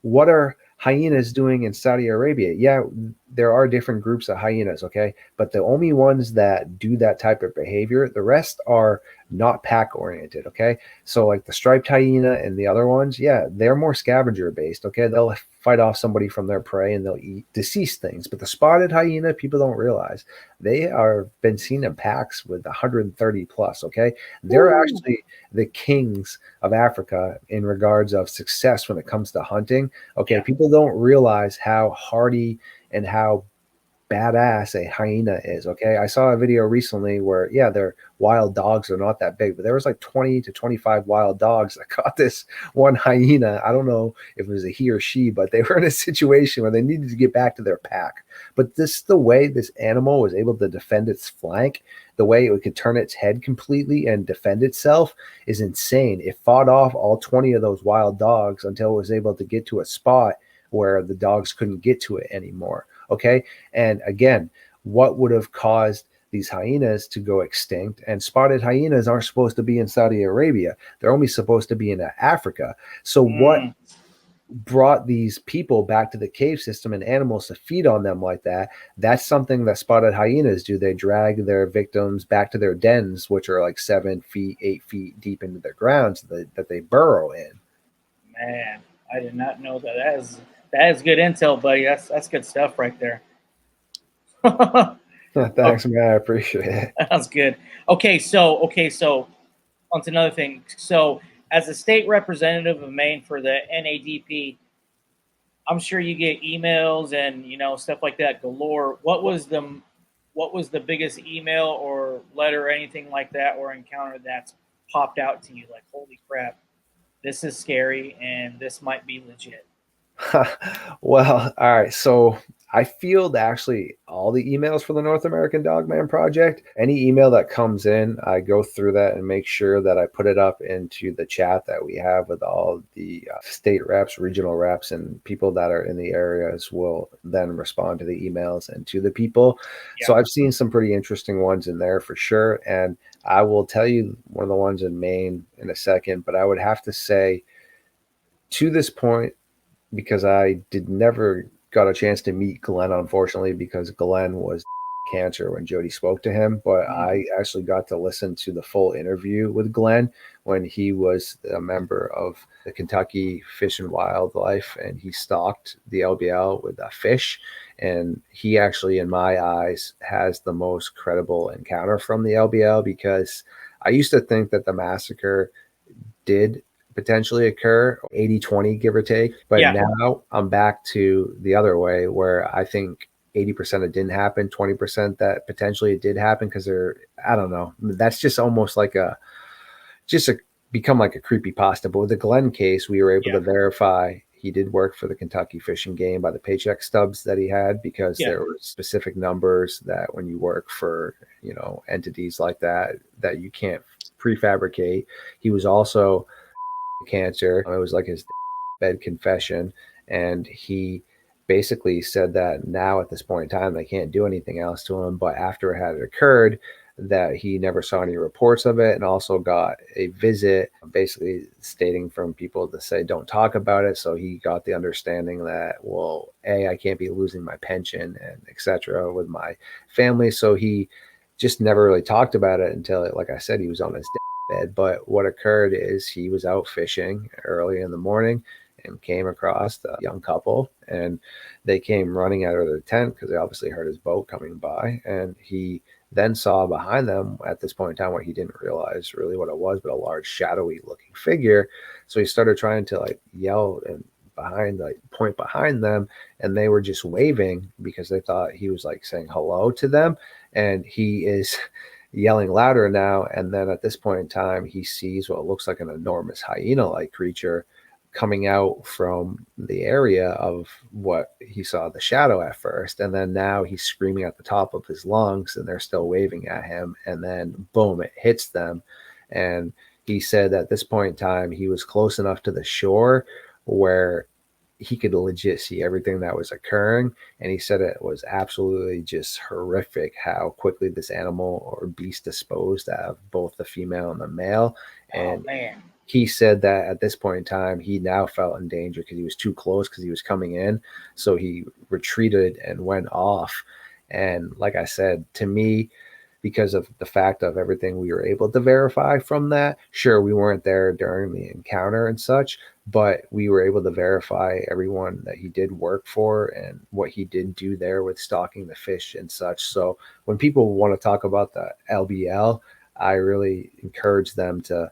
what are hyenas doing in Saudi Arabia? Yeah, there are different groups of hyenas, okay? But the only ones that do that type of behavior, the rest are not pack oriented, okay? So like the striped hyena and the other ones, yeah, they're more scavenger based, okay? They'll fight off somebody from their prey and they'll eat deceased things. But the spotted hyena, people don't realize, they are been seen in packs with 130 plus, okay? They're actually the kings of Africa in regards of success when it comes to hunting. Okay, people don't realize how hardy and how badass a hyena is. Okay, I saw a video recently where, yeah, their wild dogs are not that big, but there was like 20 to 25 wild dogs that caught this one hyena. I don't know if it was a he or she, but they were in a situation where they needed to get back to their pack. But this, the way this animal was able to defend its flank, the way it could turn its head completely and defend itself, is insane. It fought off all 20 of those wild dogs until it was able to get to a spot where the dogs couldn't get to it anymore. Okay. And again, what would have caused these hyenas to go extinct? And spotted hyenas aren't supposed to be in Saudi Arabia. They're only supposed to be in Africa. So what brought these people back to the cave system and animals to feed on them like that? That's something that spotted hyenas do. They drag their victims back to their dens, which are like 7 feet, 8 feet deep into the ground, that they burrow in. Man, I did not know that. That is good intel, buddy. That's good stuff right there. Thanks, man. I appreciate it. That's good. So on to another thing. So as a state representative of Maine for the NADP, I'm sure you get emails and stuff like that galore. What was the biggest email or letter or anything like that, or encounter that's popped out to you like, holy crap, this is scary and this might be legit? Well, all right. So I field actually all the emails for the North American Dogman project. Any email that comes in, I go through that and make sure that I put it up into the chat that we have with all the state reps, regional reps, and people that are in the areas will then respond to the emails and to the people. Yeah. So I've seen some pretty interesting ones in there for sure. And I will tell you one of the ones in Maine in a second, but I would have to say to this point, because I did never got a chance to meet Glenn, unfortunately, because Glenn was cancer when Jody spoke to him. But I actually got to listen to the full interview with Glenn when he was a member of the Kentucky Fish and Wildlife, and he stalked the LBL with a fish. And he actually, in my eyes, has the most credible encounter from the LBL, because I used to think that the massacre did potentially occur 80-20, give or take, but now I'm back to the other way, where I think 80% it didn't happen, 20% that potentially it did happen, because I don't know, that's just almost like become like a creepypasta. But with the Glenn case, we were able to verify he did work for the Kentucky Fish and Game by the paycheck stubs that he had, because there were specific numbers that when you work for, entities like that you can't prefabricate. He was also cancer. It was like his bed confession, and he basically said that now at this point in time they can't do anything else to him, but after it had occurred, that he never saw any reports of it, and also got a visit basically stating from people to say don't talk about it. So he got the understanding that, well, I can't be losing my pension and etc. with my family. So he just never really talked about it until, like I said, he was on his bed. But what occurred is he was out fishing early in the morning and came across a young couple, and they came running out of their tent because they obviously heard his boat coming by, and he then saw behind them at this point in time, what he didn't realize really what it was, but a large shadowy looking figure. So he started trying to yell and point behind them, and they were just waving because they thought he was saying hello to them, and he is yelling louder now. And then at this point in time, he sees what looks like an enormous hyena-like creature coming out from the area of what he saw the shadow at first. And then now he's screaming at the top of his lungs, and they're still waving at him. And then boom, it hits them. And he said at this point in time, he was close enough to the shore where he could legit see everything that was occurring. And he said it was absolutely just horrific how quickly this animal or beast disposed of both the female and the male. And he said that at this point in time, he now felt in danger because he was too close, because he was coming in. So he retreated and went off. And like I said, to me, because of the fact of everything we were able to verify from that, sure, we weren't there during the encounter and such, but we were able to verify everyone that he did work for and what he did do there with stalking the fish and such. So when people want to talk about the LBL, I really encourage them to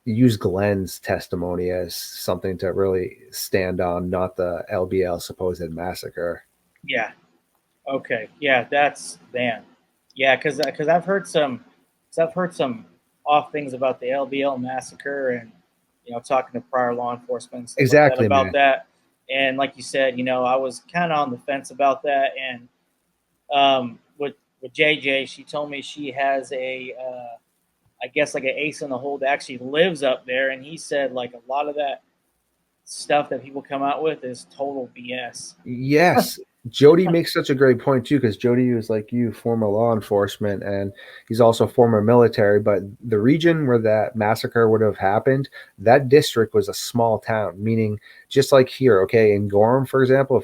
use Glenn's testimony as something to really stand on, not the LBL supposed massacre. Yeah. Okay. Yeah, that's man. Yeah, because I've heard some off things about the LBL massacre, and talking to prior law enforcement and stuff exactly like that about that. And like you said, I was kind of on the fence about that. And with JJ, she told me she has I guess an ace in the hole that actually lives up there, and he said a lot of that stuff that people come out with is total BS. Yes. Jody makes such a great point too, because Jody was like you, former law enforcement, and he's also former military. But the region where that massacre would have happened, that district was a small town, meaning just like here, okay, in Gorham, for example,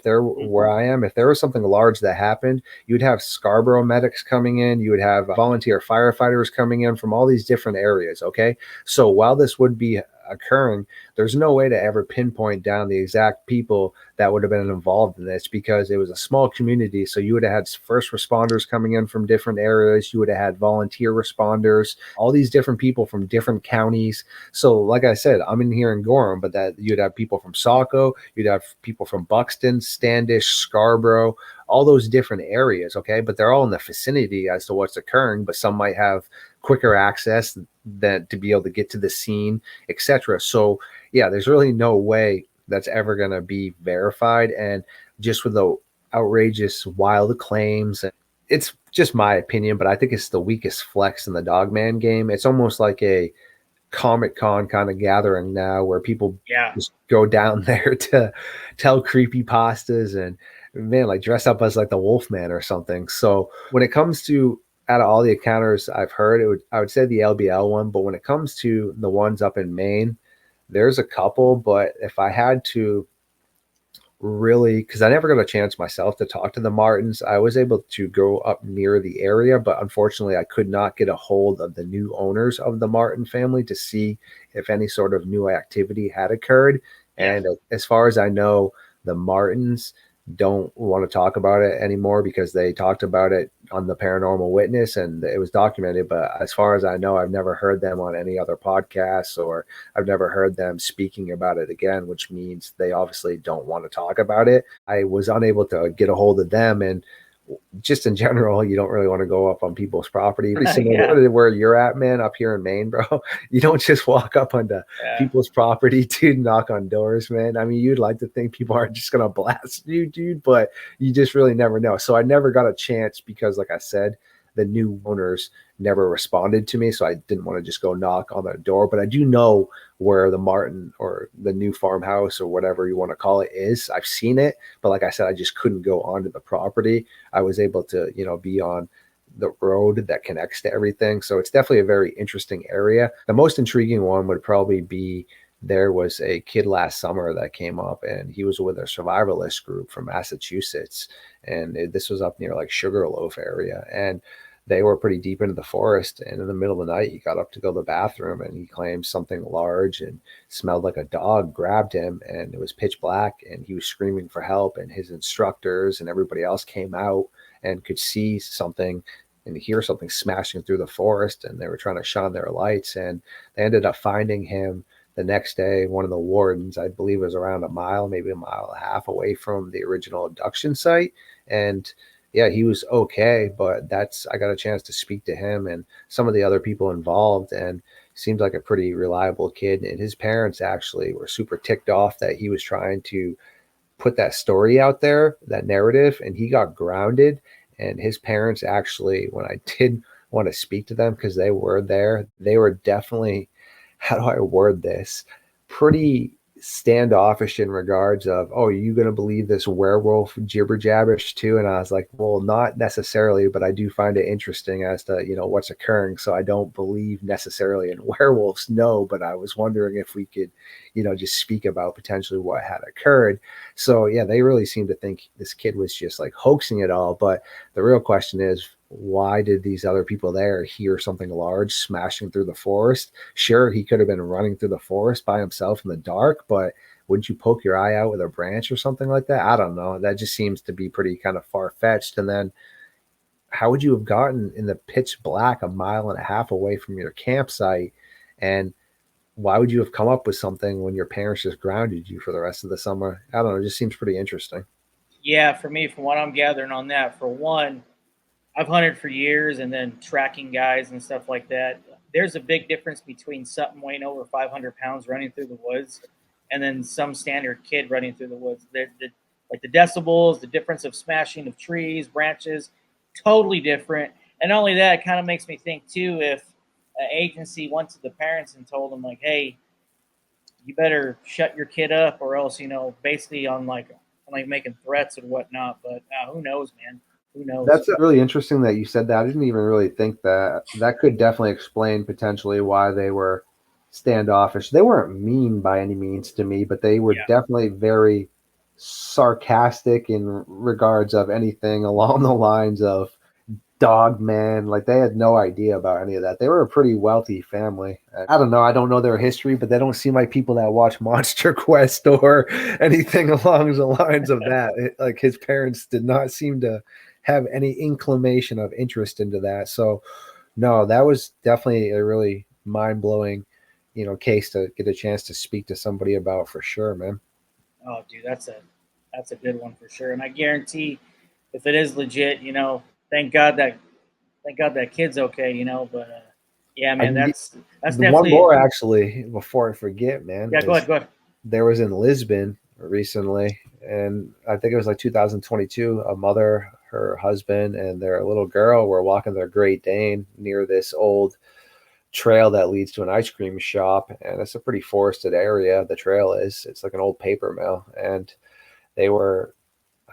where I am, if there was something large that happened, you'd have Scarborough medics coming in, you would have volunteer firefighters coming in from all these different areas, okay? So while this would be occurring, there's no way to ever pinpoint down the exact people that would have been involved in this, because it was a small community. So you would have had first responders coming in from different areas, you would have had volunteer responders, all these different people from different counties. So like I said, I'm in here in Gorham, but that you'd have people from Saco, you'd have people from Buxton, Standish, Scarborough, all those different areas, okay? But they're all in the vicinity as to what's occurring, but some might have quicker access than to be able to get to the scene, etc. So yeah, there's really no way that's ever going to be verified. And just with outrageous, wild claims. It's just my opinion, but I think it's the weakest flex in the Dogman game. It's almost like a Comic Con kind of gathering now where people just go down there to tell creepy pastas and man, like dress up as like the Wolfman or something. So when it comes to out of all the encounters I've heard, I would say the LBL one, but when it comes to the ones up in Maine, there's a couple, but if I had to really, because I never got a chance myself to talk to the Martins. I was able to go up near the area, but unfortunately, I could not get a hold of the new owners of the Martin family to see if any sort of new activity had occurred. And as far as I know, the Martins don't want to talk about it anymore because they talked about it on the Paranormal Witness and it was documented. But as far as I know, I've never heard them on any other podcasts or I've never heard them speaking about it again, which means they obviously don't want to talk about it. I was unable to get a hold of them. And just in general, you don't really want to go up on people's property. Pretty similar to where you're at, man, up here in Maine, bro. You don't just walk up onto people's property to knock on doors, man. I mean, you'd like to think people aren't just going to blast you, dude, but you just really never know. So I never got a chance because, like I said, the new owners never responded to me. So I didn't want to just go knock on their door. But I do know where the Martin or the new farmhouse or whatever you want to call it is. I've seen it. But like I said, I just couldn't go onto the property. I was able to, be on the road that connects to everything. So it's definitely a very interesting area. The most intriguing one would probably be there was a kid last summer that came up and he was with a survivalist group from Massachusetts. And this was up near like Sugarloaf area. And they were pretty deep into the forest. And in the middle of the night, he got up to go to the bathroom and he claimed something large and smelled like a dog grabbed him and it was pitch black and he was screaming for help. And his instructors and everybody else came out and could see something and hear something smashing through the forest. And they were trying to shine their lights and they ended up finding him the next day. One of the wardens, I believe, was around a mile, maybe a mile and a half away from the original abduction site. And yeah, he was okay, but I got a chance to speak to him and some of the other people involved and seems like a pretty reliable kid. And his parents actually were super ticked off that he was trying to put that story out there, that narrative, and he got grounded. And his parents actually, when I did want to speak to them because they were there, they were definitely, how do I word this, pretty standoffish in regards of, oh, are you going to believe this werewolf jibber jabbish too? And I was like, well, not necessarily, but I do find it interesting as to, what's occurring. So I don't believe necessarily in werewolves, no, but I was wondering if we could, just speak about potentially what had occurred. So yeah, they really seem to think this kid was just like hoaxing it all. But the real question is, why did these other people there hear something large smashing through the forest? Sure, he could have been running through the forest by himself in the dark, but wouldn't you poke your eye out with a branch or something like that? I don't know. That just seems to be pretty kind of far-fetched. And then how would you have gotten in the pitch black a mile and a half away from your campsite? And why would you have come up with something when your parents just grounded you for the rest of the summer? I don't know. It just seems pretty interesting. Yeah, for me, from what I'm gathering on that, for one, I've hunted for years and then tracking guys and stuff like that. There's a big difference between something weighing over 500 pounds running through the woods and then some standard kid running through the woods. Like the decibels, the difference of smashing of trees, branches, totally different. And not only that, it kind of makes me think too, if an agency went to the parents and told them like, hey, you better shut your kid up or else, basically on like making threats and whatnot. But who knows, man? Who knows? That's really interesting that you said that. I didn't even really think that. That could definitely explain potentially why they were standoffish. They weren't mean by any means to me, but they were definitely very sarcastic in regards of anything along the lines of Dogman. Like they had no idea about any of that. They were a pretty wealthy family. I don't know. I don't know their history, but they don't seem like people that watch Monster Quest or anything along the lines of that. Like his parents did not seem to have any inclination of interest into that. So no, that was definitely a really mind-blowing, case to get a chance to speak to somebody about for sure, man. Oh, dude, that's a good one for sure. And I guarantee if it is legit, thank God that kid's okay, but yeah, man, that's definitely one more actually before I forget, man. Yeah, go ahead. There was in Lisbon recently, and I think it was like 2022. A mother, her husband, and their little girl were walking their Great Dane near this old trail that leads to an ice cream shop, and it's a pretty forested area. The trail is, it's like an old paper mill, and they were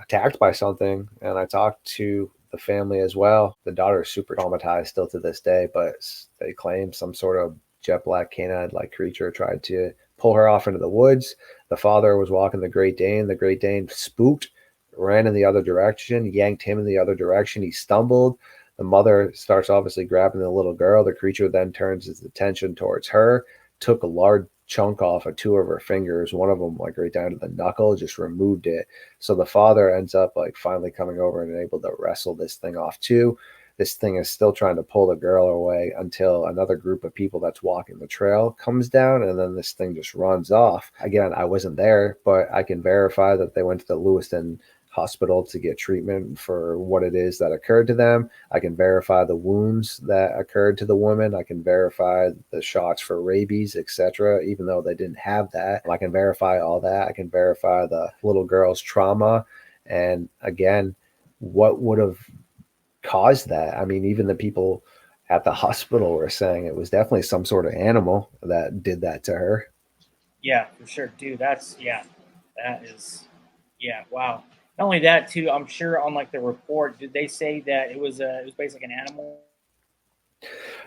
attacked by something. And I talked to the family as well. The daughter is super traumatized still to this day, but they claim some sort of jet black canine like creature tried to pull her off into the woods. The father was walking the Great Dane. The Great Dane spooked, ran in the other direction, yanked him in the other direction. He stumbled. The mother starts obviously grabbing the little girl. The creature then turns its attention towards her, took a large chunk off of two of her fingers, one of them like right down to the knuckle, just removed it. So the father ends up like finally coming over and able to wrestle this thing off too. This thing is still trying to pull the girl away until another group of people that's walking the trail comes down, and then this thing just runs off. Again, I wasn't there, but I can verify that they went to the Lewiston hospital to get treatment for what it is that occurred to them. I can verify the wounds that occurred to the woman. I can verify the shots for rabies, etc., even though they didn't have that. I can verify all that. I can verify the little girl's trauma. And again, what would have caused that? I mean, even the people at the hospital were saying it was definitely some sort of animal that did that to her. Yeah, for sure, dude. That is, yeah, wow. Not only that, too. I'm sure on like the report, did they say that it was basically an animal?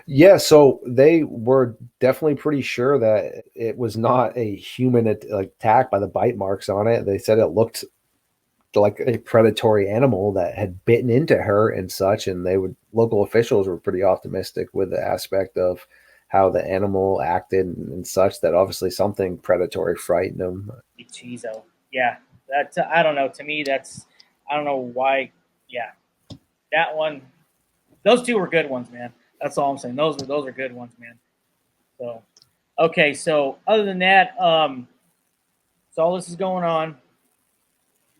Yeah, so they were definitely pretty sure that it was not a human attack by the bite marks on it. They said it looked like a predatory animal that had bitten into her and such, and local officials were pretty optimistic with the aspect of how the animal acted and such, that obviously something predatory frightened them. Chizo. Yeah, that's I don't know. To me, that's I don't know why. Yeah, that one. Those two were good ones, man. That's all I'm saying. Those are good ones, man. So okay, so other than that, so all this is going on.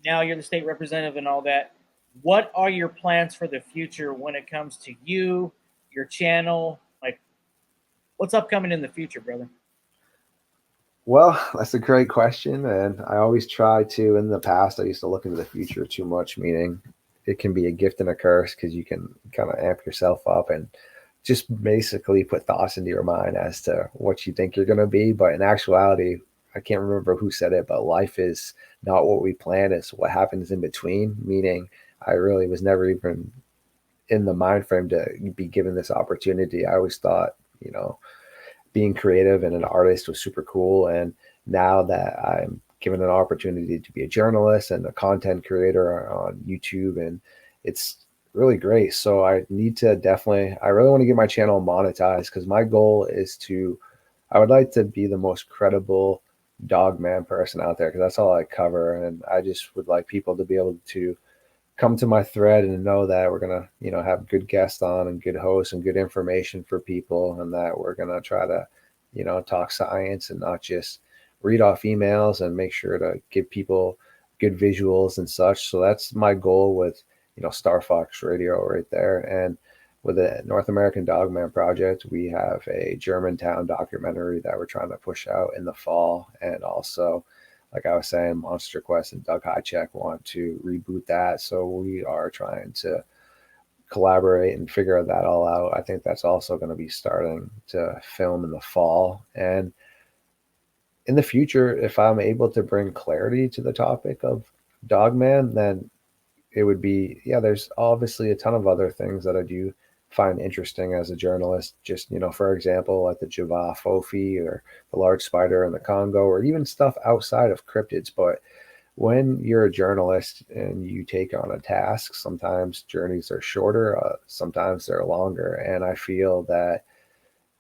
Now you're the state representative and all that. What are your plans for the future when it comes to you, your channel? Like, what's upcoming in the future, brother? Well, that's a great question. And I always try to, in the past, I used to look into the future too much, meaning it can be a gift and a curse because you can kind of amp yourself up and just basically put thoughts into your mind as to what you think you're going to be. But in actuality, I can't remember who said it, but life is not what we plan, it's what happens in between. Meaning, I really was never even in the mind frame to be given this opportunity. I always thought, being creative and an artist was super cool. And now that I'm given an opportunity to be a journalist and a content creator on YouTube, and it's really great. So I really want to get my channel monetized, because my goal is I would like to be the most credible Dogman person out there, because that's all I cover. And I just would like people to be able to come to my thread and know that we're gonna, have good guests on and good hosts and good information for people, and that we're gonna try to, talk science and not just read off emails, and make sure to give people good visuals and such. So that's my goal with, Star Fox Radio right there. And with the North American Dogman Project, we have a Germantown documentary that we're trying to push out in the fall, and also, like I was saying, Monster Quest and Doug Highcheck want to reboot that. So we are trying to collaborate and figure that all out. I think that's also going to be starting to film in the fall. And in the future, if I'm able to bring clarity to the topic of Dogman, then it would be, yeah, there's obviously a ton of other things that I do find interesting as a journalist. Just, for example, like the Java Fofi or the large spider in the Congo, or even stuff outside of cryptids. But when you're a journalist and you take on a task, sometimes journeys are shorter, sometimes they're longer. And I feel that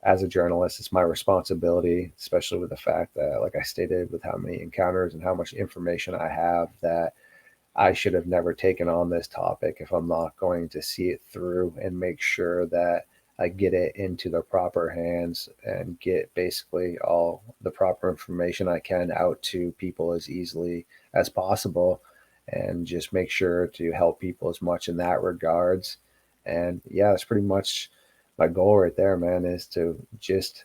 as a journalist, it's my responsibility, especially with the fact that, like I stated, with how many encounters and how much information I have, that I should have never taken on this topic if I'm not going to see it through and make sure that I get it into the proper hands and get basically all the proper information I can out to people as easily as possible, and just make sure to help people as much in that regards. And yeah, that's pretty much my goal right there, man, is to just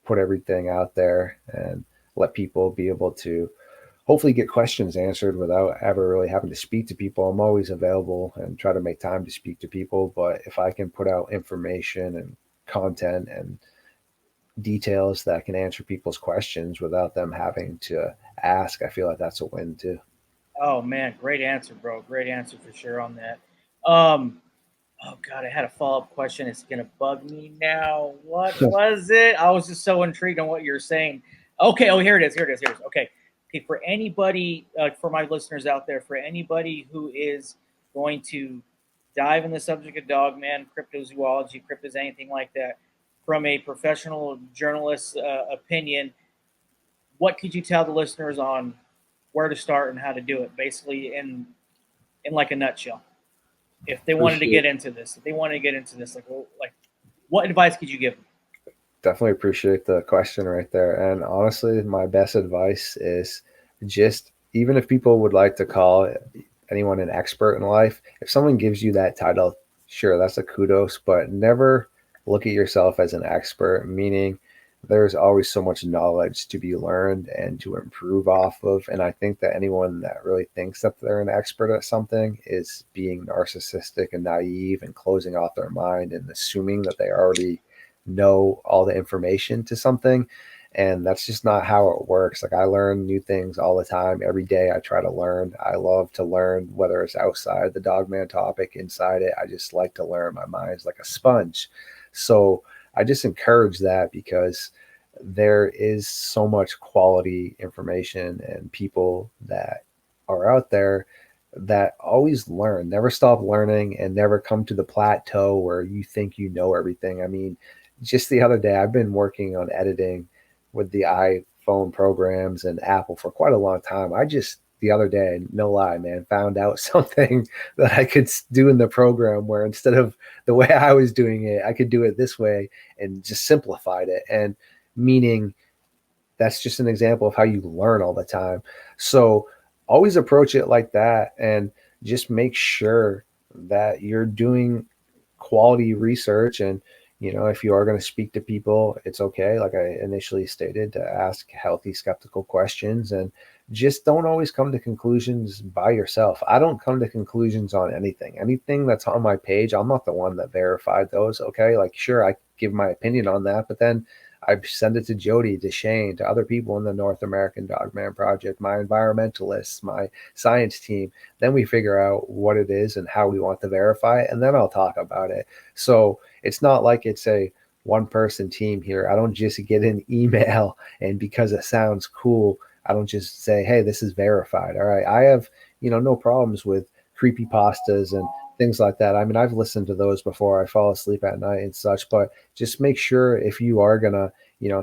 put everything out there and let people be able to hopefully get questions answered without ever really having to speak to people. I'm always available and try to make time to speak to people. But if I can put out information and content and details that can answer people's questions without them having to ask, I feel like that's a win too. Oh man, great answer, bro. Great answer for sure on that. Um, oh god, I had a follow up question. It's gonna bug me now. What was it? I was just so intrigued on what you're saying. Okay. Oh, here it is. Here it is. Here it is. Okay. Okay. For anybody, for my listeners out there, for anybody who is going to dive in the subject of dogman, cryptozoology, cryptos, anything like that, from a professional journalist's opinion, what could you tell the listeners on where to start and how to do it? Basically, in like a nutshell, if they wanted to Appreciate get into this, if they wanted to get into this, like what advice could you give them? Definitely appreciate the question right there. And honestly, my best advice is just even if people would like to call anyone an expert in life, if someone gives you that title, sure, that's a kudos, but never look at yourself as an expert, meaning there's always so much knowledge to be learned and to improve off of. And I think that anyone that really thinks that they're an expert at something is being narcissistic and naive and closing off their mind and assuming that they already know all the information to something. And that's just not how it works. Like I learn new things all the time. Every day I try to learn. I love to learn, whether it's outside the dogman topic, inside it. I just like to learn. My mind's like a sponge. So I just encourage that because there is so much quality information and people that are out there that always learn, never stop learning, and never come to the plateau where you think you know everything. I mean, just the other day, I've been working on editing with the iPhone programs and Apple for quite a long time. I just the other day, no lie, man, found out something that I could do in the program where instead of the way I was doing it, I could do it this way and just simplified it. And meaning that's just an example of how you learn all the time. So always approach it like that and just make sure that you're doing quality research. And if you are going to speak to people, it's okay, like I initially stated, to ask healthy skeptical questions and just don't always come to conclusions by yourself. I don't come to conclusions on anything that's on my page. I'm not the one that verified those. Okay, like sure, I give my opinion on that, but then I send it to Jody, to Shane, to other people in the North American Dogman Project, my environmentalists, my science team. Then we figure out what it is and how we want to verify it, and then I'll talk about it. So it's not like it's a one person team here. I don't just get an email and because it sounds cool, I don't just say, hey, this is verified. All right. I have, no problems with creepy pastas and things like that. I mean, I've listened to those before I fall asleep at night and such, but just make sure if you are going to,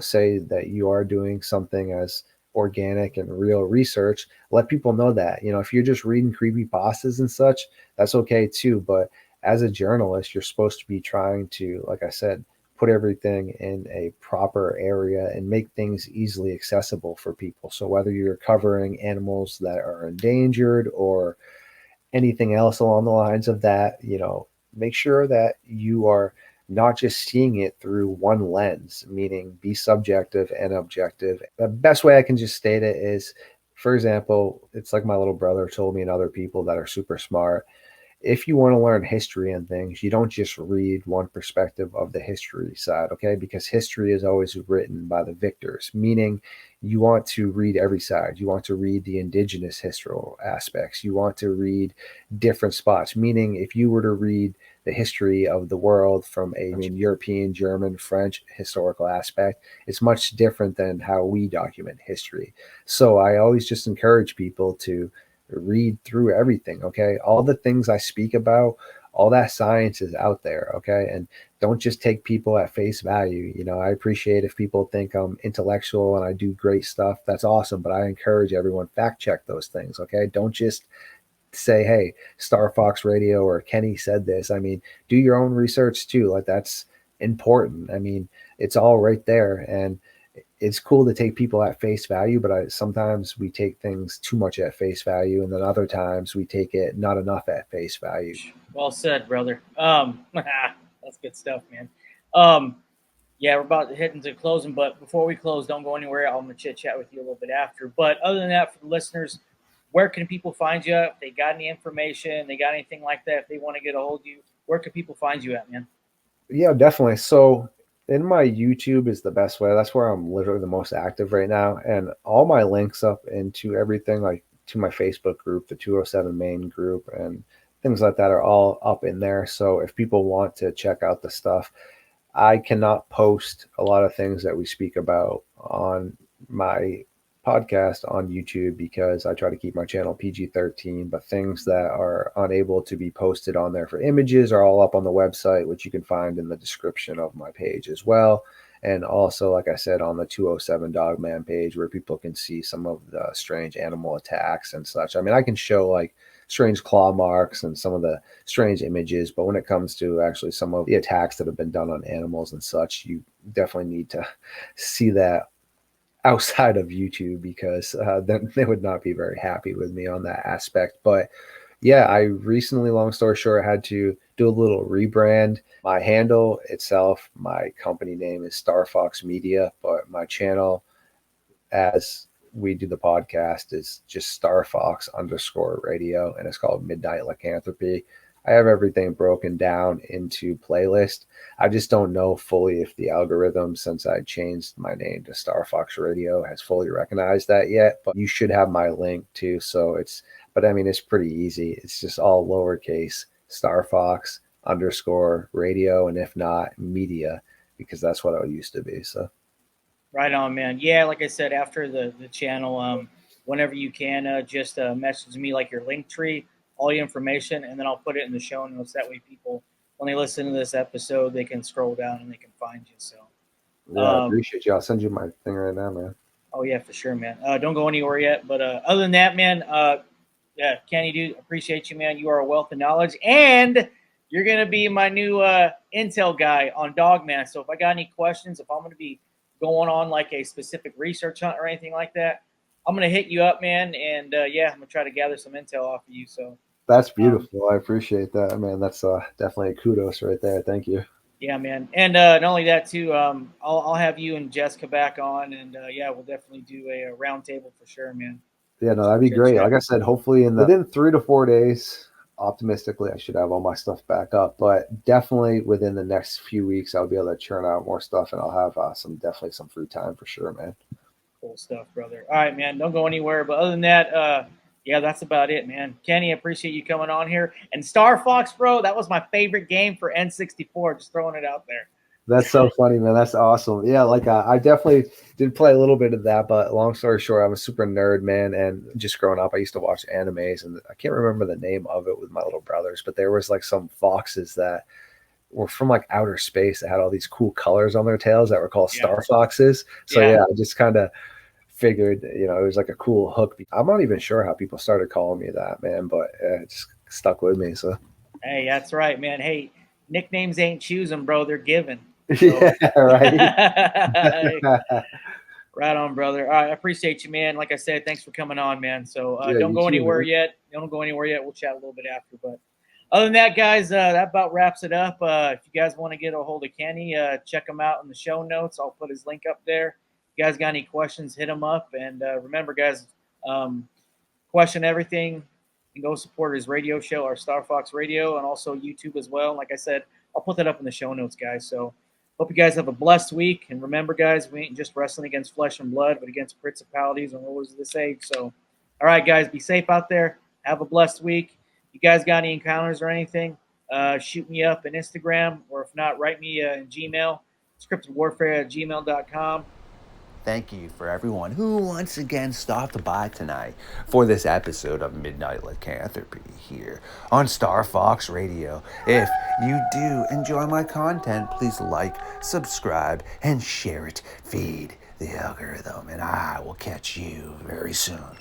say that you are doing something as organic and real research, let people know that. If you're just reading creepy pastas and such, that's okay too. But as a journalist, you're supposed to be trying to, like I said, put everything in a proper area and make things easily accessible for people. So whether you're covering animals that are endangered or anything else along the lines of that, make sure that you are not just seeing it through one lens, meaning be subjective and objective. The best way I can just state it is, for example, it's like my little brother told me and other people that are super smart. If you want to learn history and things, you don't just read one perspective of the history side, okay? Because history is always written by the victors, meaning you want to read every side. You want to read the indigenous historical aspects. You want to read different spots, meaning if you were to read the history of the world from a European, German, French historical aspect, it's much different than how we document history. So I always just encourage people to read through everything. Okay, all the things I speak about, all that science is out there. Okay, and don't just take people at face value. I appreciate if people think I'm intellectual and I do great stuff. That's awesome, but I encourage everyone, fact check those things. Okay, don't just say, hey, StarFox Radio or Kenny said this. I mean, do your own research too. Like that's important. I mean, it's all right there. And it's cool to take people at face value, but sometimes we take things too much at face value, and then other times we take it not enough at face value. Well said, brother. That's good stuff, man. Um, Yeah, we're about to hit into closing, but before we close, don't go anywhere. I'm gonna chit chat with you a little bit after. But other than that, for the listeners, where can people find you? If they got any information, they got anything like that, if they want to get a hold of you, where can people find you at, man? Yeah, definitely. So in my YouTube is the best way. That's where I'm literally the most active right now. And all my links up into everything, like to my Facebook group, the 207 main group, and things like that are all up in there. So if people want to check out the stuff, I cannot post a lot of things that we speak about on my podcast on YouTube because I try to keep my channel PG-13, but things that are unable to be posted on there for images are all up on the website, which you can find in the description of my page as well. And also, like I said, on the 207 Dogman page where people can see some of the strange animal attacks and such. I mean, I can show like strange claw marks and some of the strange images, but when it comes to actually some of the attacks that have been done on animals and such, you definitely need to see that outside of YouTube because then they would not be very happy with me on that aspect. But yeah, I recently, long story short, had to do a little rebrand. My handle itself, my company name is StarFox Media, but my channel, as we do the podcast, is just StarFox_radio, and it's called Midnight Lycanthropy. I have everything broken down into playlist. I just don't know fully if the algorithm, since I changed my name to StarFox Radio, has fully recognized that yet. But you should have my link too. So but I mean, it's pretty easy. It's just all lowercase StarFox_radio, and if not, media, because that's what it used to be. So. Right on, man. Yeah, like I said, after the channel, whenever you can, just message me like your link tree, all your information, and then I'll put it in the show notes. That way, people, when they listen to this episode, they can scroll down and they can find you. So, Yeah, I appreciate you. I'll send you my thing right now, man. Oh yeah, for sure, man. Don't go anywhere yet. But other than that, man, yeah, Kenny, dude, appreciate you, man. You are a wealth of knowledge, and you're gonna be my new intel guy on Dogman. So if I got any questions, if I'm gonna be going on like a specific research hunt or anything like that, I'm gonna hit you up, man. And yeah, I'm gonna try to gather some intel off of you. So that's beautiful. I appreciate that, man. That's definitely a kudos right there. Thank you. Yeah, man. And not only that too, I'll have you and Jessica back on, and yeah, we'll definitely do a roundtable for sure, man. Yeah, no, that'd be great. Like I said, hopefully within 3 to 4 days, optimistically, I should have all my stuff back up. But definitely within the next few weeks, I'll be able to churn out more stuff, and I'll have definitely some free time for sure, man. Cool stuff, brother. All right, man. Don't go anywhere. But other than that, yeah, that's about it, man. Kenny, I appreciate you coming on here. And Star Fox, bro, that was my favorite game for N64. Just throwing it out there. That's so funny, man. That's awesome. Yeah, like I definitely did play a little bit of that, but long story short, I'm a super nerd, man. And just growing up, I used to watch animes, and I can't remember the name of it with my little brothers, but there was like some foxes that were from like outer space that had all these cool colors on their tails that were called star foxes. So yeah, I just kind of figured, it was like a cool hook. I'm not even sure how people started calling me that, man, but it just stuck with me. So hey, that's right, man. Hey, nicknames ain't choosing, bro. They're given. So. Yeah, right. Right on, brother. All right, I appreciate you, man. Like I said, thanks for coming on, man. So don't go anywhere yet. Don't go anywhere yet. We'll chat a little bit after. But other than that, guys, that about wraps it up. If you guys want to get a hold of Kenny, check him out in the show notes. I'll put his link up there. If you guys got any questions, hit him up. And remember, guys, question everything and go support his radio show, our Star Fox Radio, and also YouTube as well. Like I said, I'll put that up in the show notes, guys. So hope you guys have a blessed week. And remember, guys, we ain't just wrestling against flesh and blood, but against principalities and rulers of this age. So, all right, guys, be safe out there. Have a blessed week. You guys got any encounters or anything, shoot me up in Instagram, or if not, write me in Gmail, scriptedwarfare@gmail.com. Thank you for everyone who once again stopped by tonight for this episode of Midnight Lycanthropy here on Star Fox Radio. If you do enjoy my content, please like, subscribe, and share it. Feed the algorithm, and I will catch you very soon.